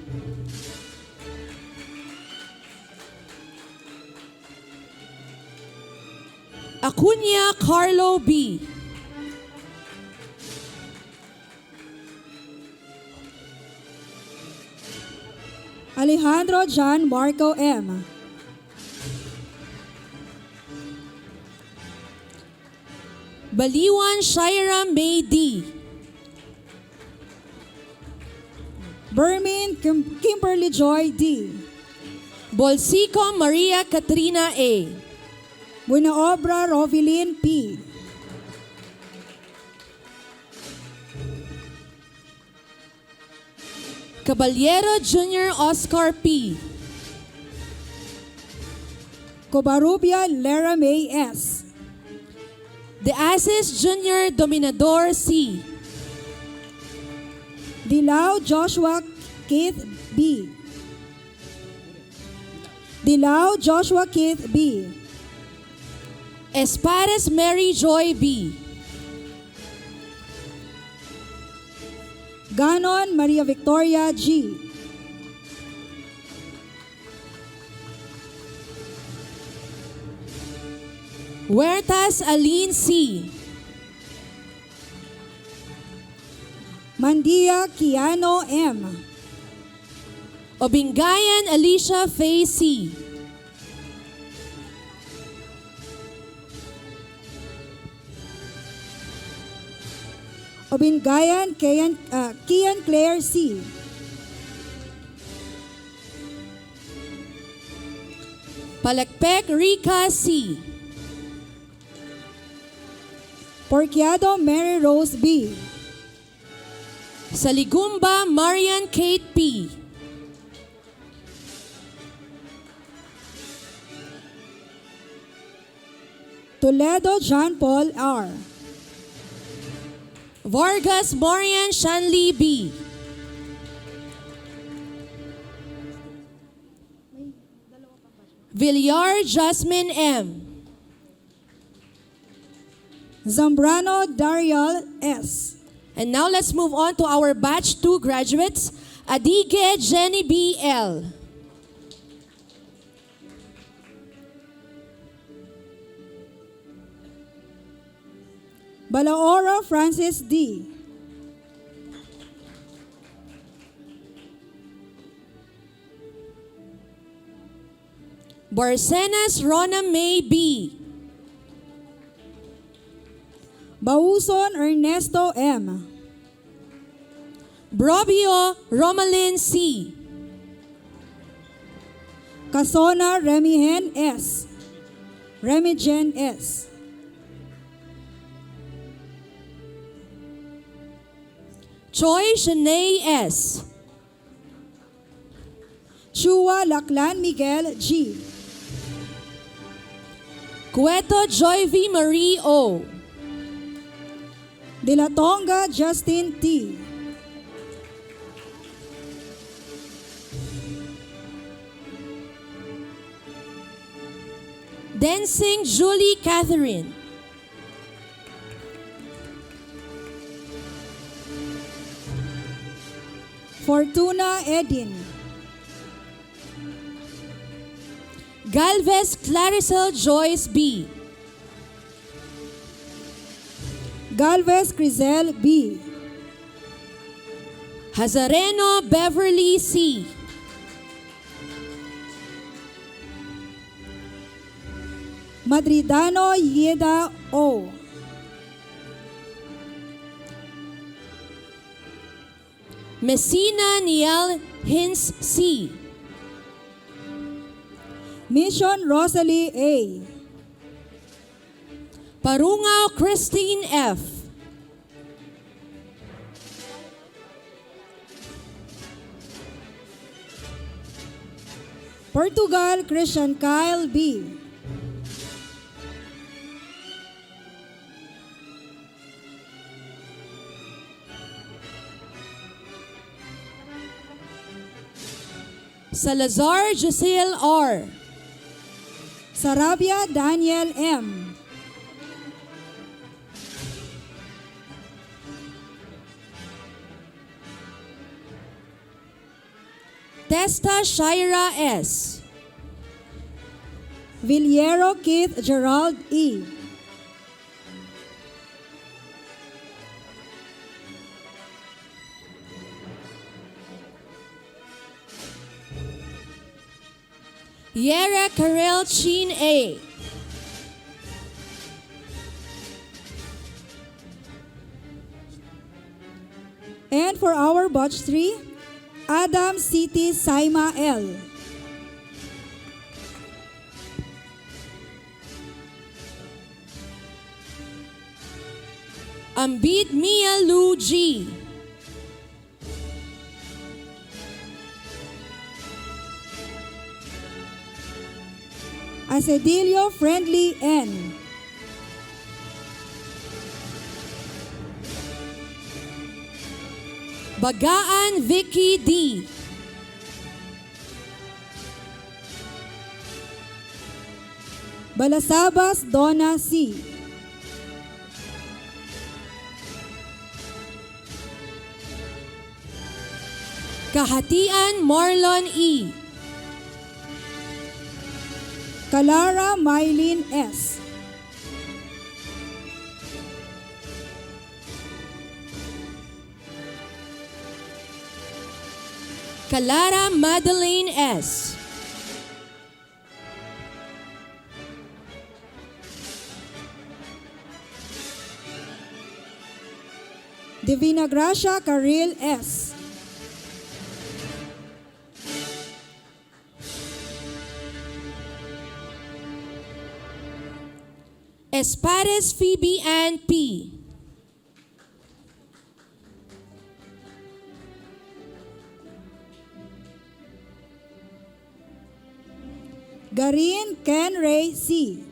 Acuña Carlo, B. Alejandro John Marco, M. Baliwan Shaira May, D. Bermin Kimberly Joy, D. Bolsico Maria Katrina, A. Buena Obra Rovilin, P. Caballero Jr. Oscar, P. Cobarrubia Lera May, S. De Asis Jr. Dominador, C. Dilao Joshua Keith, B. Dilao Joshua Keith, B. Espares Mary Joy, B. Ganon Maria Victoria, G. Huertas Aline, C. Mandia Kiano, M. Obingayan Alicia Faye, C. Obingayan Kian Claire, C. Palakpek Rica, C. Porquiado Mary Rose, B. Saligumba Marian Kate, P. Toledo John Paul, R. Vargas Marian Shanley, B. Villar Jasmine, M. Zambrano Darial, S. And now let's move on to our batch 2 graduates, Adige Jenny B. L. Balaora Francis, D. Barcenas Rona May, B. Bauson Ernesto, M. Brobio Romalyn, C. Casona Remigen, S. Remigen, S. Choi Shanae, S. Chua Laclan Miguel, G. Cueto Joy V. Marie, O. De la Tonga Justin, T. Dancing Julie Catherine. Fortuna Edin. Galvez Claricel Joyce, B. Galvez Crizel B. Hazareno Beverly C. Madridano Yeda O. Messina Niel Hins C. Mission Rosalie A. Parungao Christine F. Portugal Christian Kyle B. Salazar Giselle R. Sarabia Daniel M. Testa Shaira S. Villero Keith Gerald E. Yera Karel Chin A. And for our batch 3, Adam City Saima L. Ambid Mia Lu G. Acedilio Friendly N. Bagaan Vicky D. Balasabas Donna C. Kahatian Marlon E. Kalara Mylene S. Kalara Madeleine S. Divina Gracia Karil S. Espares Phoebe Ann P. Garin Ken Ray C.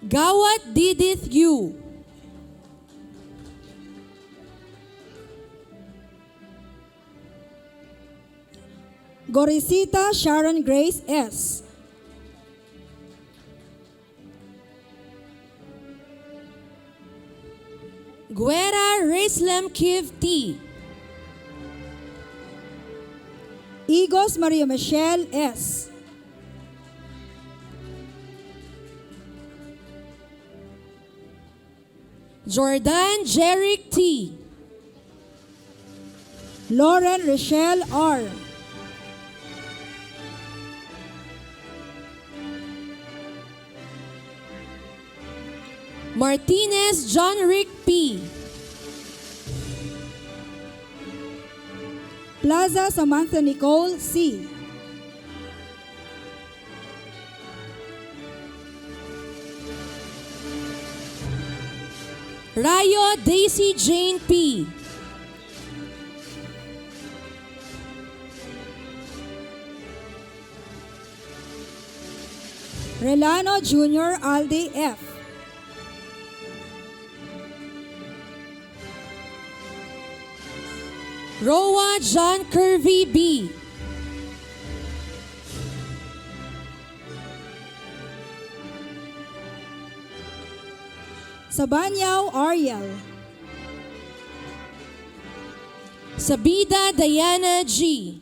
Gawat Didith U. Gorisita Sharon Grace S. Guerra Rislem Kiv T. Igos Maria Michelle S. Jordan Jerick T. Lauren Rochelle R. Martinez John Rick P. Plaza Samantha Nicole C. Rayo Daisy Jane P. Relano Jr. Aldi F. Roa John Curvy B. Sabanyao Ariel. Sabida Diana G.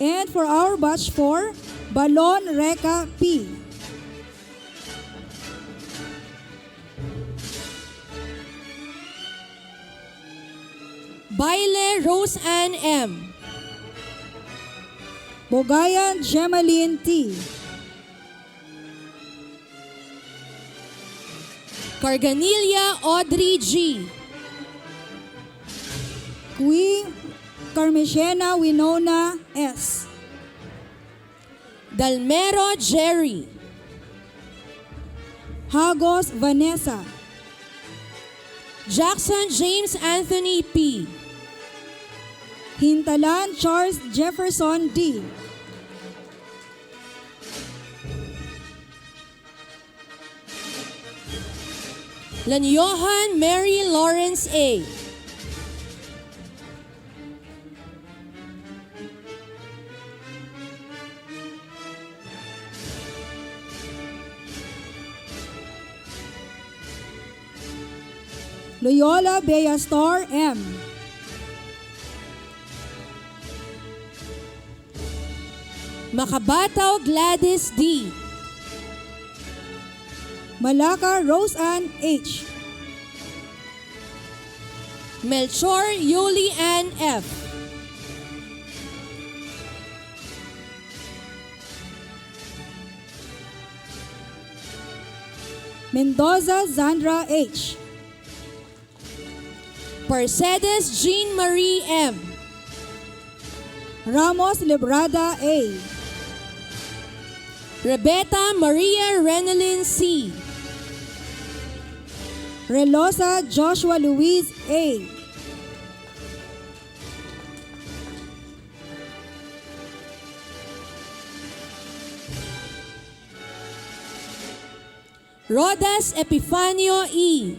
And for our batch 4, Balon Reka P. Baile Rose Ann M. Bogayan Gemaline T. Carganilla Audrey G. Kui Carmesiana Winona S. Dalmero Jerry. Hagos Vanessa. Jackson James Anthony P. Hintalan Charles Jefferson D. Lanyohan Mary Lawrence A. Loyola Beastor M. Makabataw Gladys D. Malaka Rose Ann H. Melchor Yuli Ann F. Mendoza Zandra H. Parcedes Jean Marie M. Ramos Librada A. Rebecca Maria Renalyn C. Relosa Joshua Luis A. Rodas Epifanio E.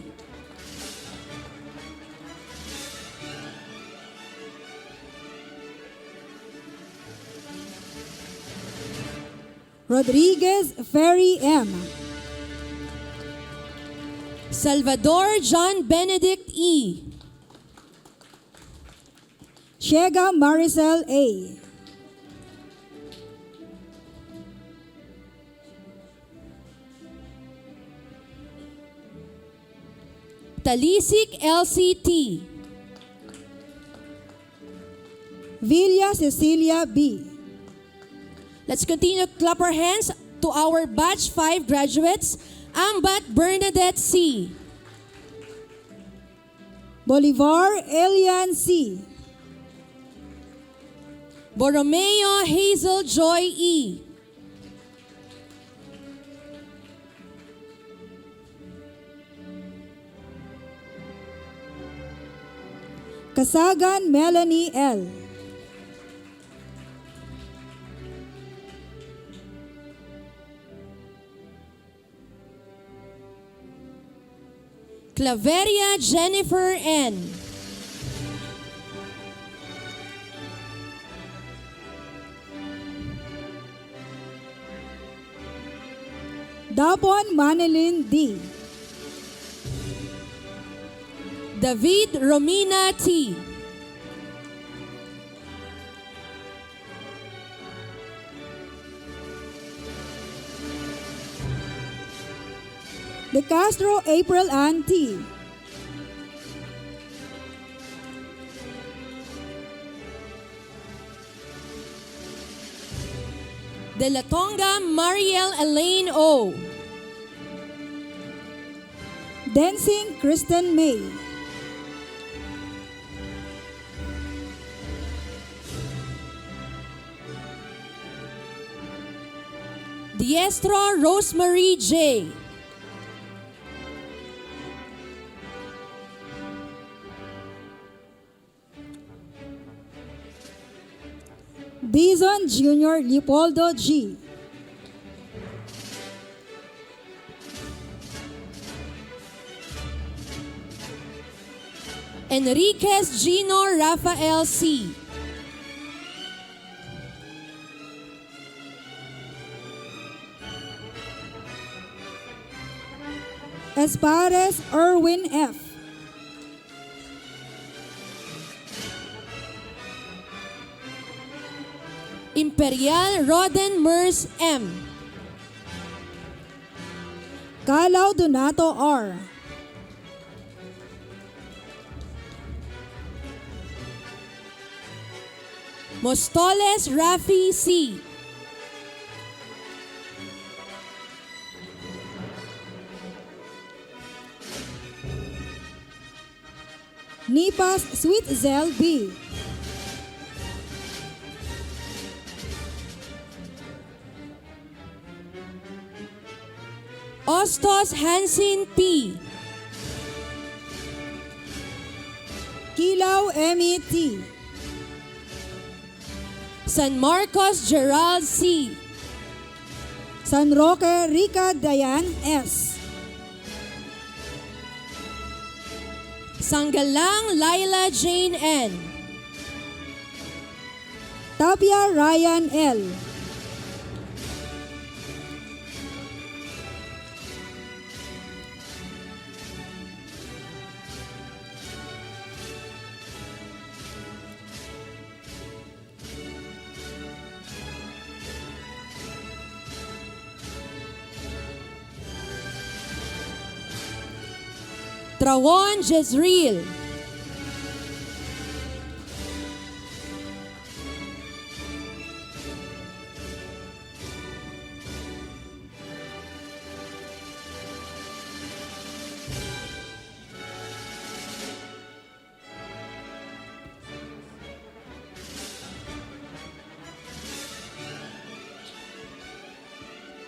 Rodriguez Ferry M. Salvador John Benedict E. Shega Maricel A. Talisik LCT. Villa Cecilia B. Let's continue to clap our hands to our batch 5 graduates. Ambat Bernadette C. Bolivar Elian C. Borromeo Hazel Joy E. Kasagan Melanie L. Claveria Jennifer N. Dapon Manilin D. David Romina T. De Castro April Ann T. De La Tonga Mariel Elaine O. Dancing Kristen May. Diestro Rosemary J. Dizon Jr. Leopoldo G. Enriquez Gino Rafael C. Espares Erwin F. Imperial Roden Mers M. Calao Donato R. Mostoles Rafi C. Nipas Sweet Zel B. Ostos Hansin P. Kilaw Emmy T. San Marcos Gerald C. San Roque Rica Dayan S. Sanggalang Laila Jane N. Tapia Ryan L. Trawon Jezreel.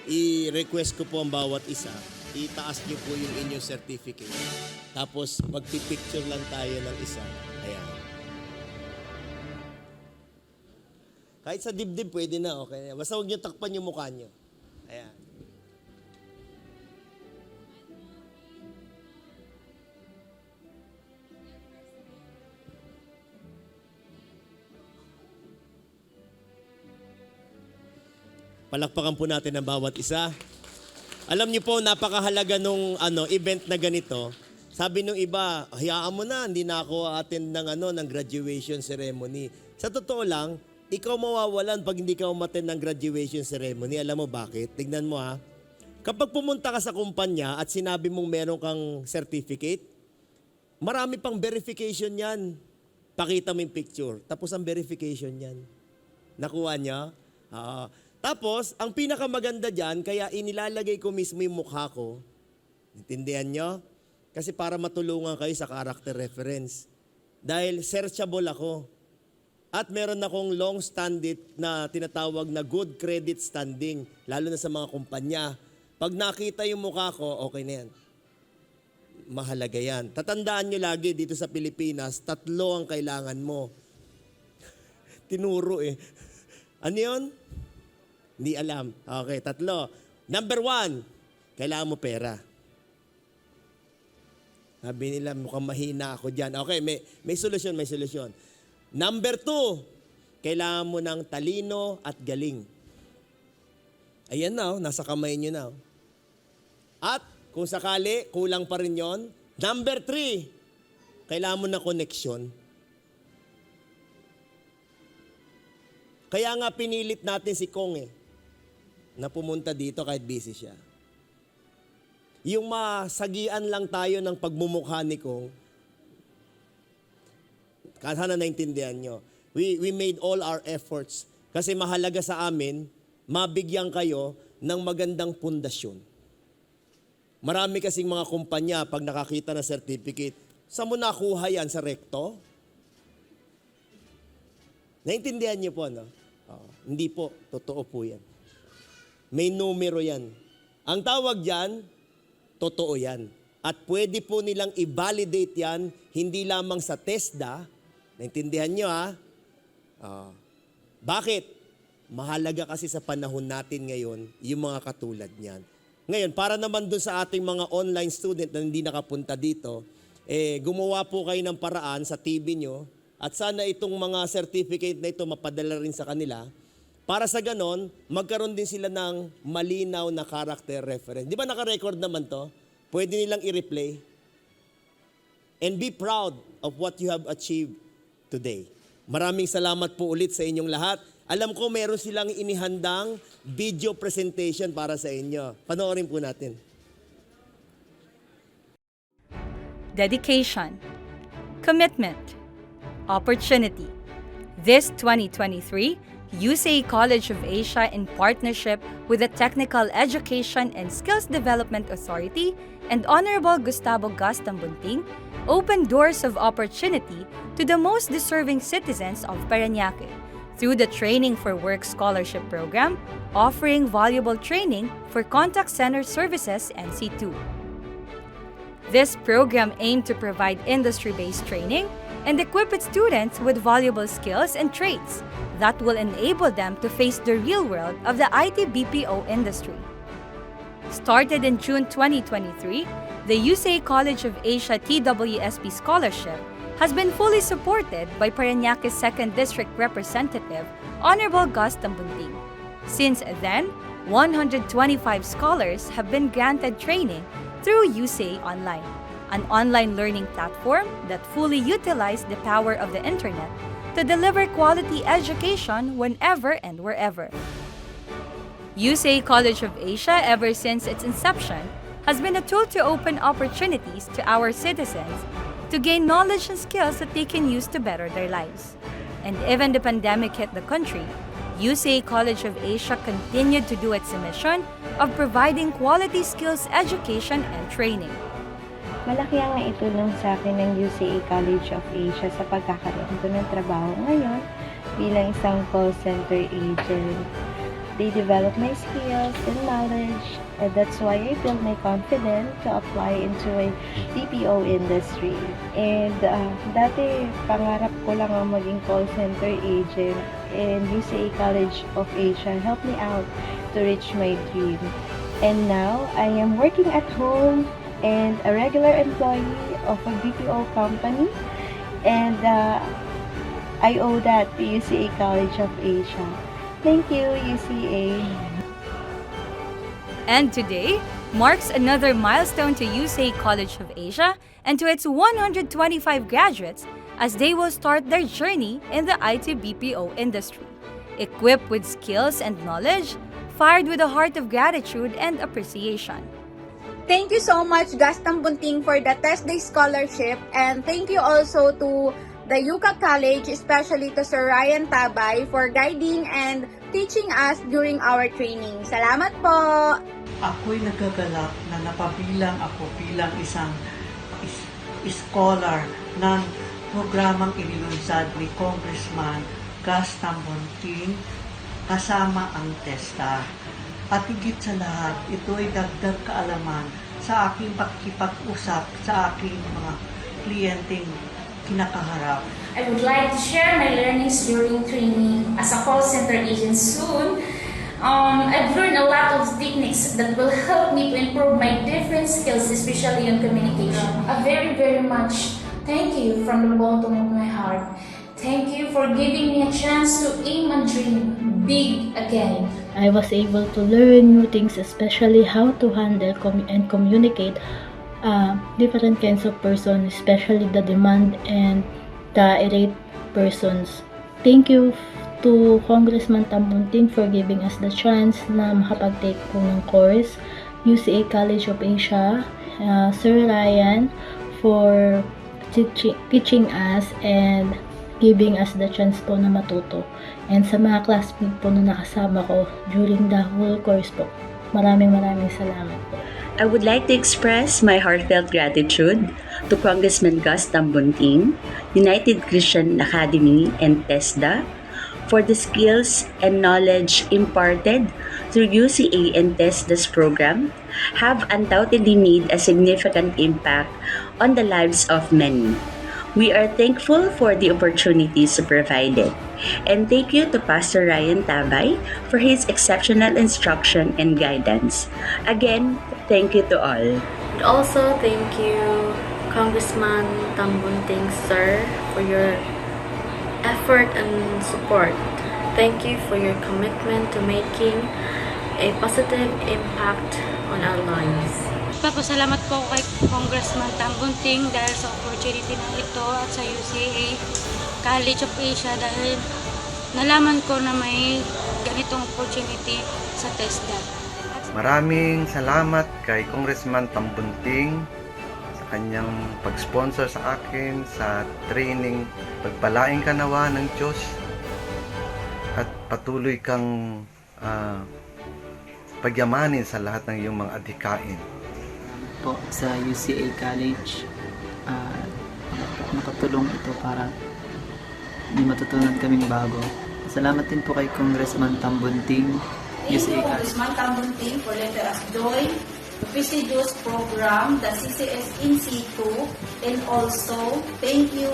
I-request ko po ang bawat isa. Itaas niyo po yung inyong certificate. Tapos magpipicture lang tayo ng isa. Ayan. Kahit sa dibdib pwede na, okay? Basta huwag niyo takpan yung mukha niyo. Ayan. Palakpakan po natin ang bawat isa. Alam niyo po, napakahalaga nung event na ganito. Sabi nung iba, hayaan mo na, hindi na ako attend ng graduation ceremony. Sa totoo lang, ikaw mawawalan pag hindi ka umattend ng graduation ceremony. Alam mo bakit? Tignan mo ha. Kapag pumunta ka sa kumpanya at sinabi mong meron kang certificate, marami pang verification yan. Pakita mo yung picture. Tapos ang verification yan. Nakuha niya? Tapos, ang pinakamaganda dyan, kaya inilalagay ko mismo yung mukha ko. Intindihan nyo? Kasi para matulungan kayo sa character reference. Dahil searchable ako. At meron akong long standing na tinatawag na good credit standing, lalo na sa mga kumpanya. Pag nakita yung mukha ko, okay na yan. Mahalaga yan. Tatandaan nyo lagi dito sa Pilipinas, 3 ang kailangan mo. Tinuro eh. Ano yun? Hindi alam. Okay, 3. Number 1, kailangan mo pera. Sabi nila, mukhang mahina ako dyan. Okay, may solusyon, may solusyon. Number 2, kailangan mo ng talino at galing. Ayan na, nasa kamay nyo na. At kung sakali, kulang pa rin yon. Number 3, kailangan mo ng connection. Kaya nga pinilit natin si Kong na pumunta dito kahit busy siya. Yung masagian lang tayo ng pagmumukha ni Kong, sana naintindihan nyo. We made all our efforts kasi mahalaga sa amin, mabigyan kayo ng magandang pundasyon. Marami kasing mga kumpanya pag nakakita na certificate, saan mo nakuha yan? Sa rekto? Naintindihan nyo po, no? Hindi po, totoo po yan. May numero yan. Ang tawag dyan, totoo yan. At pwede po nilang i-validate yan, hindi lamang sa TESDA. Naintindihan nyo ha? Bakit? Mahalaga kasi sa panahon natin ngayon, yung mga katulad niyan. Ngayon, para naman dun sa ating mga online student na hindi nakapunta dito, gumawa po kayo ng paraan sa TV nyo, at sana itong mga certificate na ito mapadala rin sa kanila, para sa ganon, magkaroon din sila ng malinaw na character reference. Di ba naka-record naman to? Pwede nilang i-replay. And be proud of what you have achieved today. Maraming salamat po ulit sa inyong lahat. Alam ko meron silang inihandang video presentation para sa inyo. Panoorin po natin. Dedication, commitment, opportunity. This 2023, UCA College of Asia, in partnership with the Technical Education and Skills Development Authority and Honorable Gustavo Gastambunting, opened doors of opportunity to the most deserving citizens of Parañaque through the Training for Work Scholarship Program, offering valuable training for contact center services and C2. This program aimed to provide industry-based training and equip its students with valuable skills and traits that will enable them to face the real world of the IT BPO industry. Started in June 2023, the UCA College of Asia TWSP Scholarship has been fully supported by Parañaque's 2nd District Representative, Honorable Gus Tambunting. Since then, 125 scholars have been granted training through UCA Online, an online learning platform that fully utilizes the power of the internet to deliver quality education whenever and wherever. UCA College of Asia, ever since its inception, has been a tool to open opportunities to our citizens to gain knowledge and skills that they can use to better their lives. And even the pandemic hit the country, UCA College of Asia continued to do its mission of providing quality skills education and training. Malaki ang naitulong sa akin ng UCA College of Asia sa pagkakaroon ko ng trabaho ngayon bilang isang call center agent. They develop my skills and knowledge, and that's why I feel my confidence to apply into a BPO industry. And dati, pangarap ko lang ang maging call center agent, and UCA College of Asia helped me out to reach my dream. And now, I am working at home and a regular employee of a BPO company, and I owe that to UCA College of Asia. Thank you, UCA. And today marks another milestone to UCA College of Asia and to its 125 graduates as they will start their journey in the IT BPO industry, equipped with skills and knowledge, fired with a heart of gratitude and appreciation. Thank you so much, Gus Tambunting, for the Test Day Scholarship, and thank you also to the UCA College, especially to Sir Ryan Tabay, for guiding and teaching us during our training. Salamat po! Ako'y nagagalak na napabilang ako bilang isang scholar ng programang inilunsad ni Congressman Gus Tambunting kasama ang TESDA. At higit sa lahat, ito ay dagdag kaalaman sa aking pakikipag-usap sa aking mga kliyenteng kinakaharap. I would like to share my learnings during training as a call center agent soon. I've learned a lot of techniques that will help me to improve my different skills, especially in communication. A very, very much thank you from the bottom of my heart. Thank you for giving me a chance to aim and dream big again. I was able to learn new things, especially how to handle and communicate different kinds of persons, especially the demand and the irate persons. Thank you to Congressman Tambunting for giving us the chance na makapag-take po ng course, UCA College of Asia, Sir Ryan for teaching us and giving us the chance po na matuto. And sa mga classmates po na nakasama ko during the whole course po, maraming salamat po. I would like to express my heartfelt gratitude to Congressman Gus Tambunting, United Christian Academy, and TESDA for the skills and knowledge imparted through UCA and TESDA's program have undoubtedly made a significant impact on the lives of many. We are thankful for the opportunities provided, and thank you to Pastor Ryan Tabay for his exceptional instruction and guidance. Again, thank you to all. And also, thank you, Congressman Tambunting, sir, for your effort and support. Thank you for your commitment to making a positive impact on our lives. Papasalamat po kay Congressman Tambunting dahil sa opportunity na ito at sa UCA College of Asia dahil nalaman ko na may ganitong opportunity sa TESDA. Maraming salamat kay Congressman Tambunting sa kanyang pag-sponsor sa akin sa training. Pagpalain ka nawa ng Diyos at patuloy kang pagyamanin sa lahat ng iyong mga adhikain. Po sa UCA College, nakatulong ito para may matutunan kaming bago. Salamat din po kay Congressman Tambunting, UCA College. Congressman Tambunting for letting us join the prestigious program, the CCS in situ, and also thank you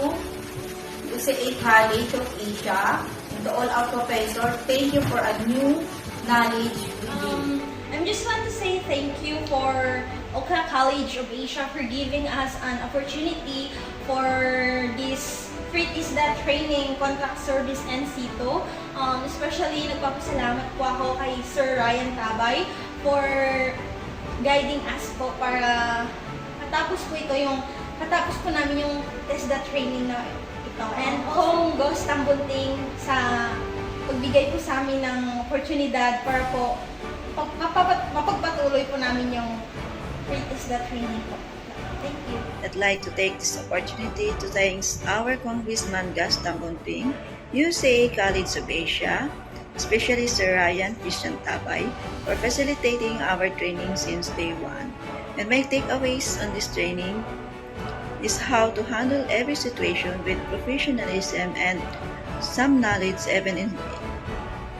UCA College of Asia and to all our professors. Thank you for a new knowledge we gain. I just want to say thank you for Okra College of Asia for giving us an opportunity for this free TESDA training, contract service, and situ. Especially, nagpapasalamat po ako kay Sir Ryan Tabay for guiding us po para matapos po namin yung TESDA training na ito. And Hong Ghost Tambunting sa pagbigay po sa amin ng oportunidad para po mapagpatuloy po namin yung free TESDA training po. Thank you. I'd like to take this opportunity to thank our Congressman Gus Tambunting, UCA College of Asia, especially Sir Ryan Christian Tabay, for facilitating our training since day one. And my takeaways on this training is how to handle every situation with professionalism and some knowledge even in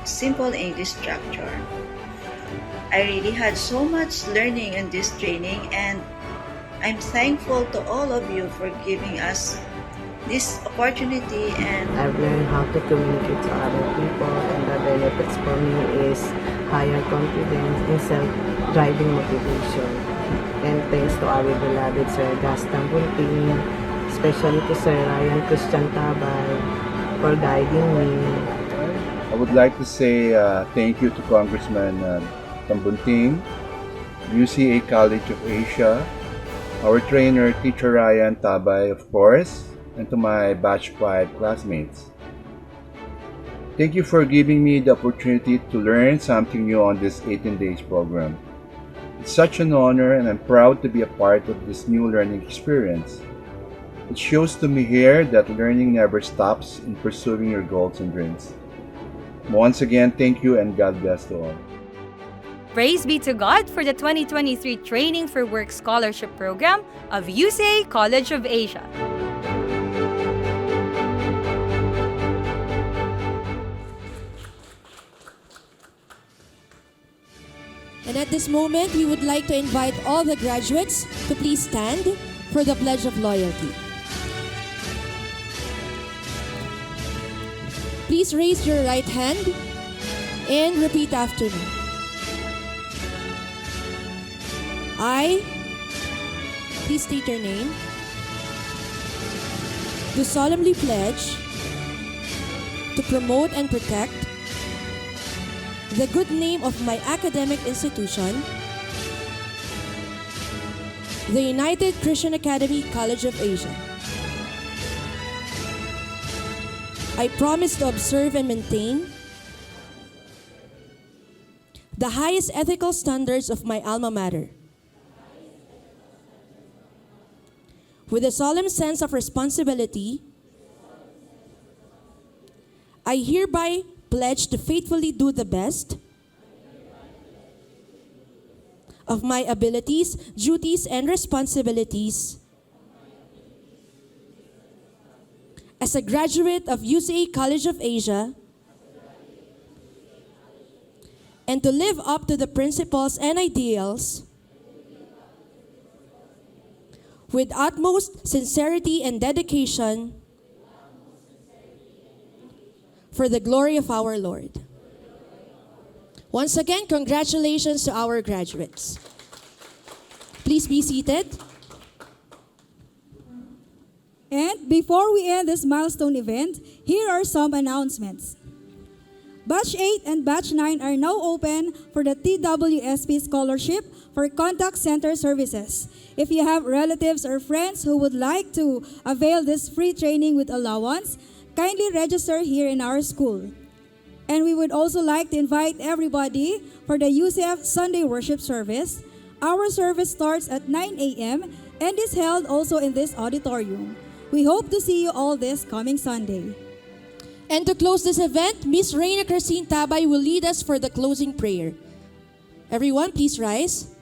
simple English structure. I really had so much learning in this training, and I'm thankful to all of you for giving us this opportunity. And I've learned how to communicate to other people, and the benefits for me is higher confidence and self-driving motivation. And thanks to our beloved Sir Gus Tambunting, especially to Sir Ryan Christian Tabay for guiding me. I would like to say thank you to Congressman Tambunting, UCA College of Asia, our trainer, Teacher Ryan Tabay, of course, and to my Batch 5 classmates. Thank you for giving me the opportunity to learn something new on this 18 days program. It's such an honor, and I'm proud to be a part of this new learning experience. It shows to me here that learning never stops in pursuing your goals and dreams. Once again, thank you and God bless to all. Praise be to God for the 2023 Training for Work Scholarship Program of UCA College of Asia. And at this moment, we would like to invite all the graduates to please stand for the Pledge of Loyalty. Please raise your right hand and repeat after me. I, please state your name, do solemnly pledge to promote and protect the good name of my academic institution, the United Christian Academy College of Asia. I promise to observe and maintain the highest ethical standards of my alma mater, with a solemn sense of responsibility. I hereby pledge to faithfully do the best of my abilities, duties, and responsibilities as a graduate of UCA College of Asia, and to live up to the principles and ideals with utmost sincerity and dedication for the glory of our Lord. Once again, congratulations to our graduates. Please be seated. And before we end this milestone event, here are some announcements. Batch 8 and Batch 9 are now open for the TWSP Scholarship for Contact Center Services. If you have relatives or friends who would like to avail this free training with allowance, kindly register here in our school. And we would also like to invite everybody for the UCF Sunday worship service. Our service starts at 9 a.m. and is held also in this auditorium. We hope to see you all this coming Sunday. And to close this event, Miss Reina Christine Tabay will lead us for the closing prayer. Everyone, please rise.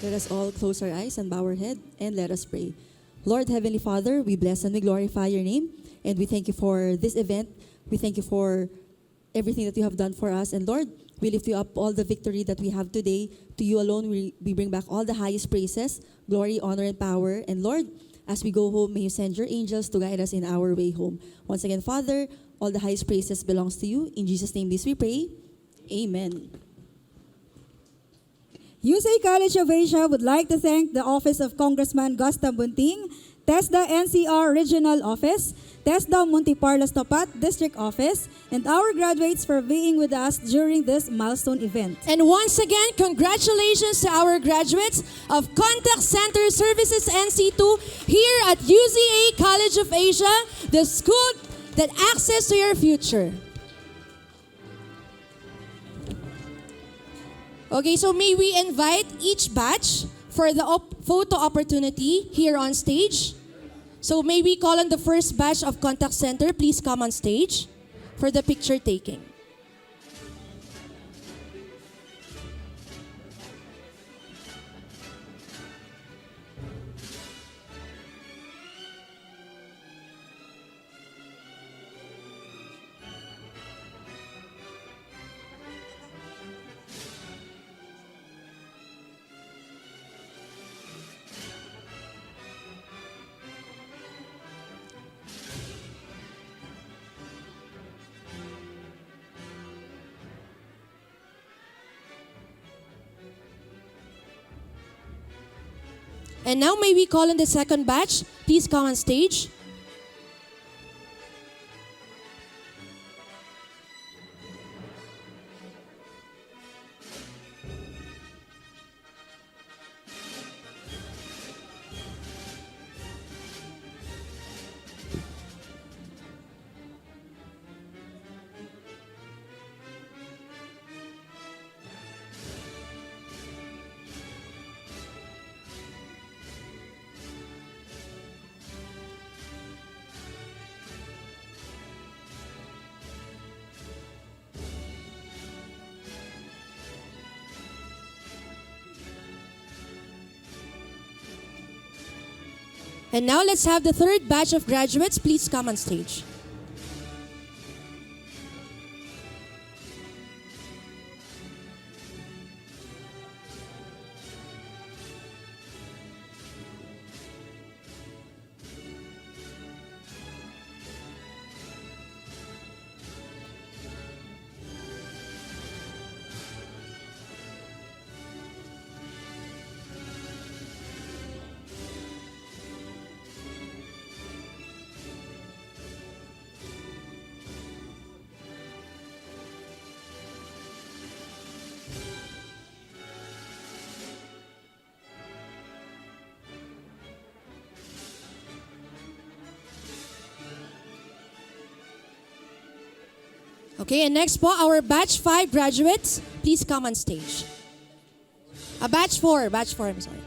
Let us all close our eyes and bow our head and let us pray. Lord Heavenly Father, we bless and we glorify your name, and we thank you for this event. We thank you for everything that you have done for us. And Lord, we lift you up all the victory that we have today. To you alone, we bring back all the highest praises, glory, honor, and power. And Lord, as we go home, may you send your angels to guide us in our way home. Once again, Father, all the highest praises belongs to you. In Jesus' name this we pray. Amen. UCA College of Asia would like to thank the Office of Congressman Gus Tambunting, TESDA NCR Regional Office, TESDA Montiparlas Tapat District Office, and our graduates for being with us during this milestone event. And once again, congratulations to our graduates of Contact Center Services NC2 here at UCA College of Asia, the school that access to your future. Okay, so may we invite each batch for the photo opportunity here on stage. So may we call on the first batch of Contact Center, please come on stage for the picture taking. And now may we call on the second batch. Please come on stage. And now let's have the third batch of graduates. Please come on stage. Okay, and next po, our batch 5 graduates, please come on stage. Batch 4, I'm sorry.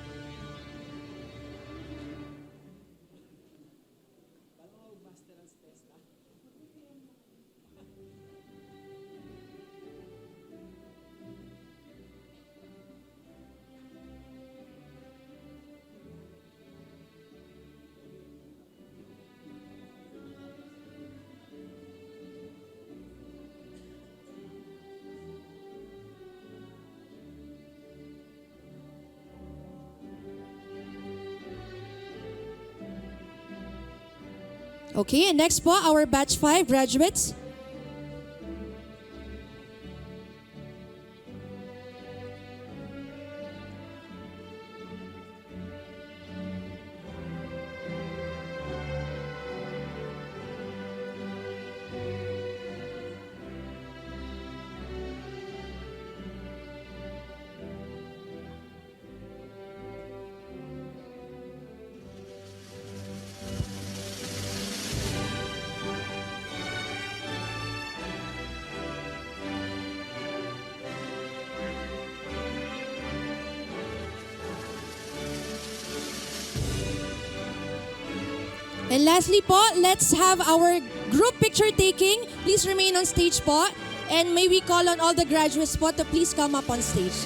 Okay, and next po, our batch 5 graduates. And lastly po, let's have our group picture taking. Please remain on stage po. And may we call on all the graduates po to please come up on stage.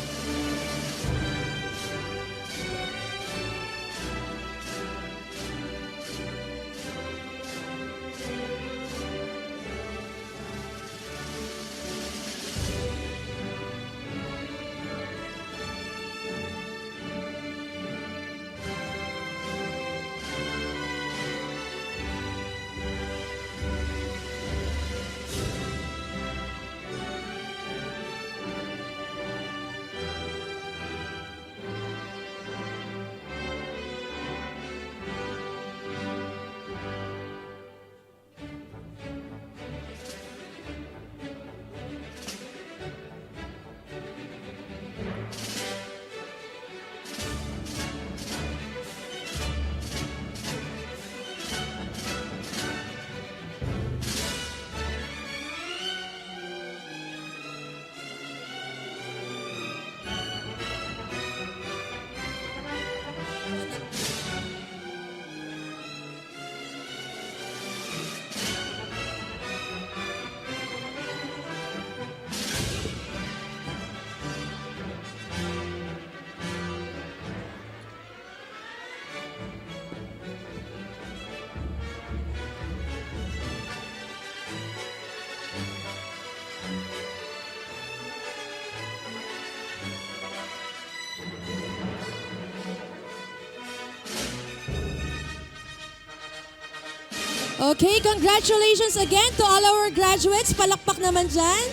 Okay, congratulations again to all our graduates. Palakpak naman dyan.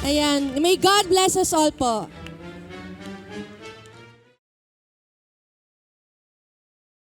Ayan, may God bless us all po.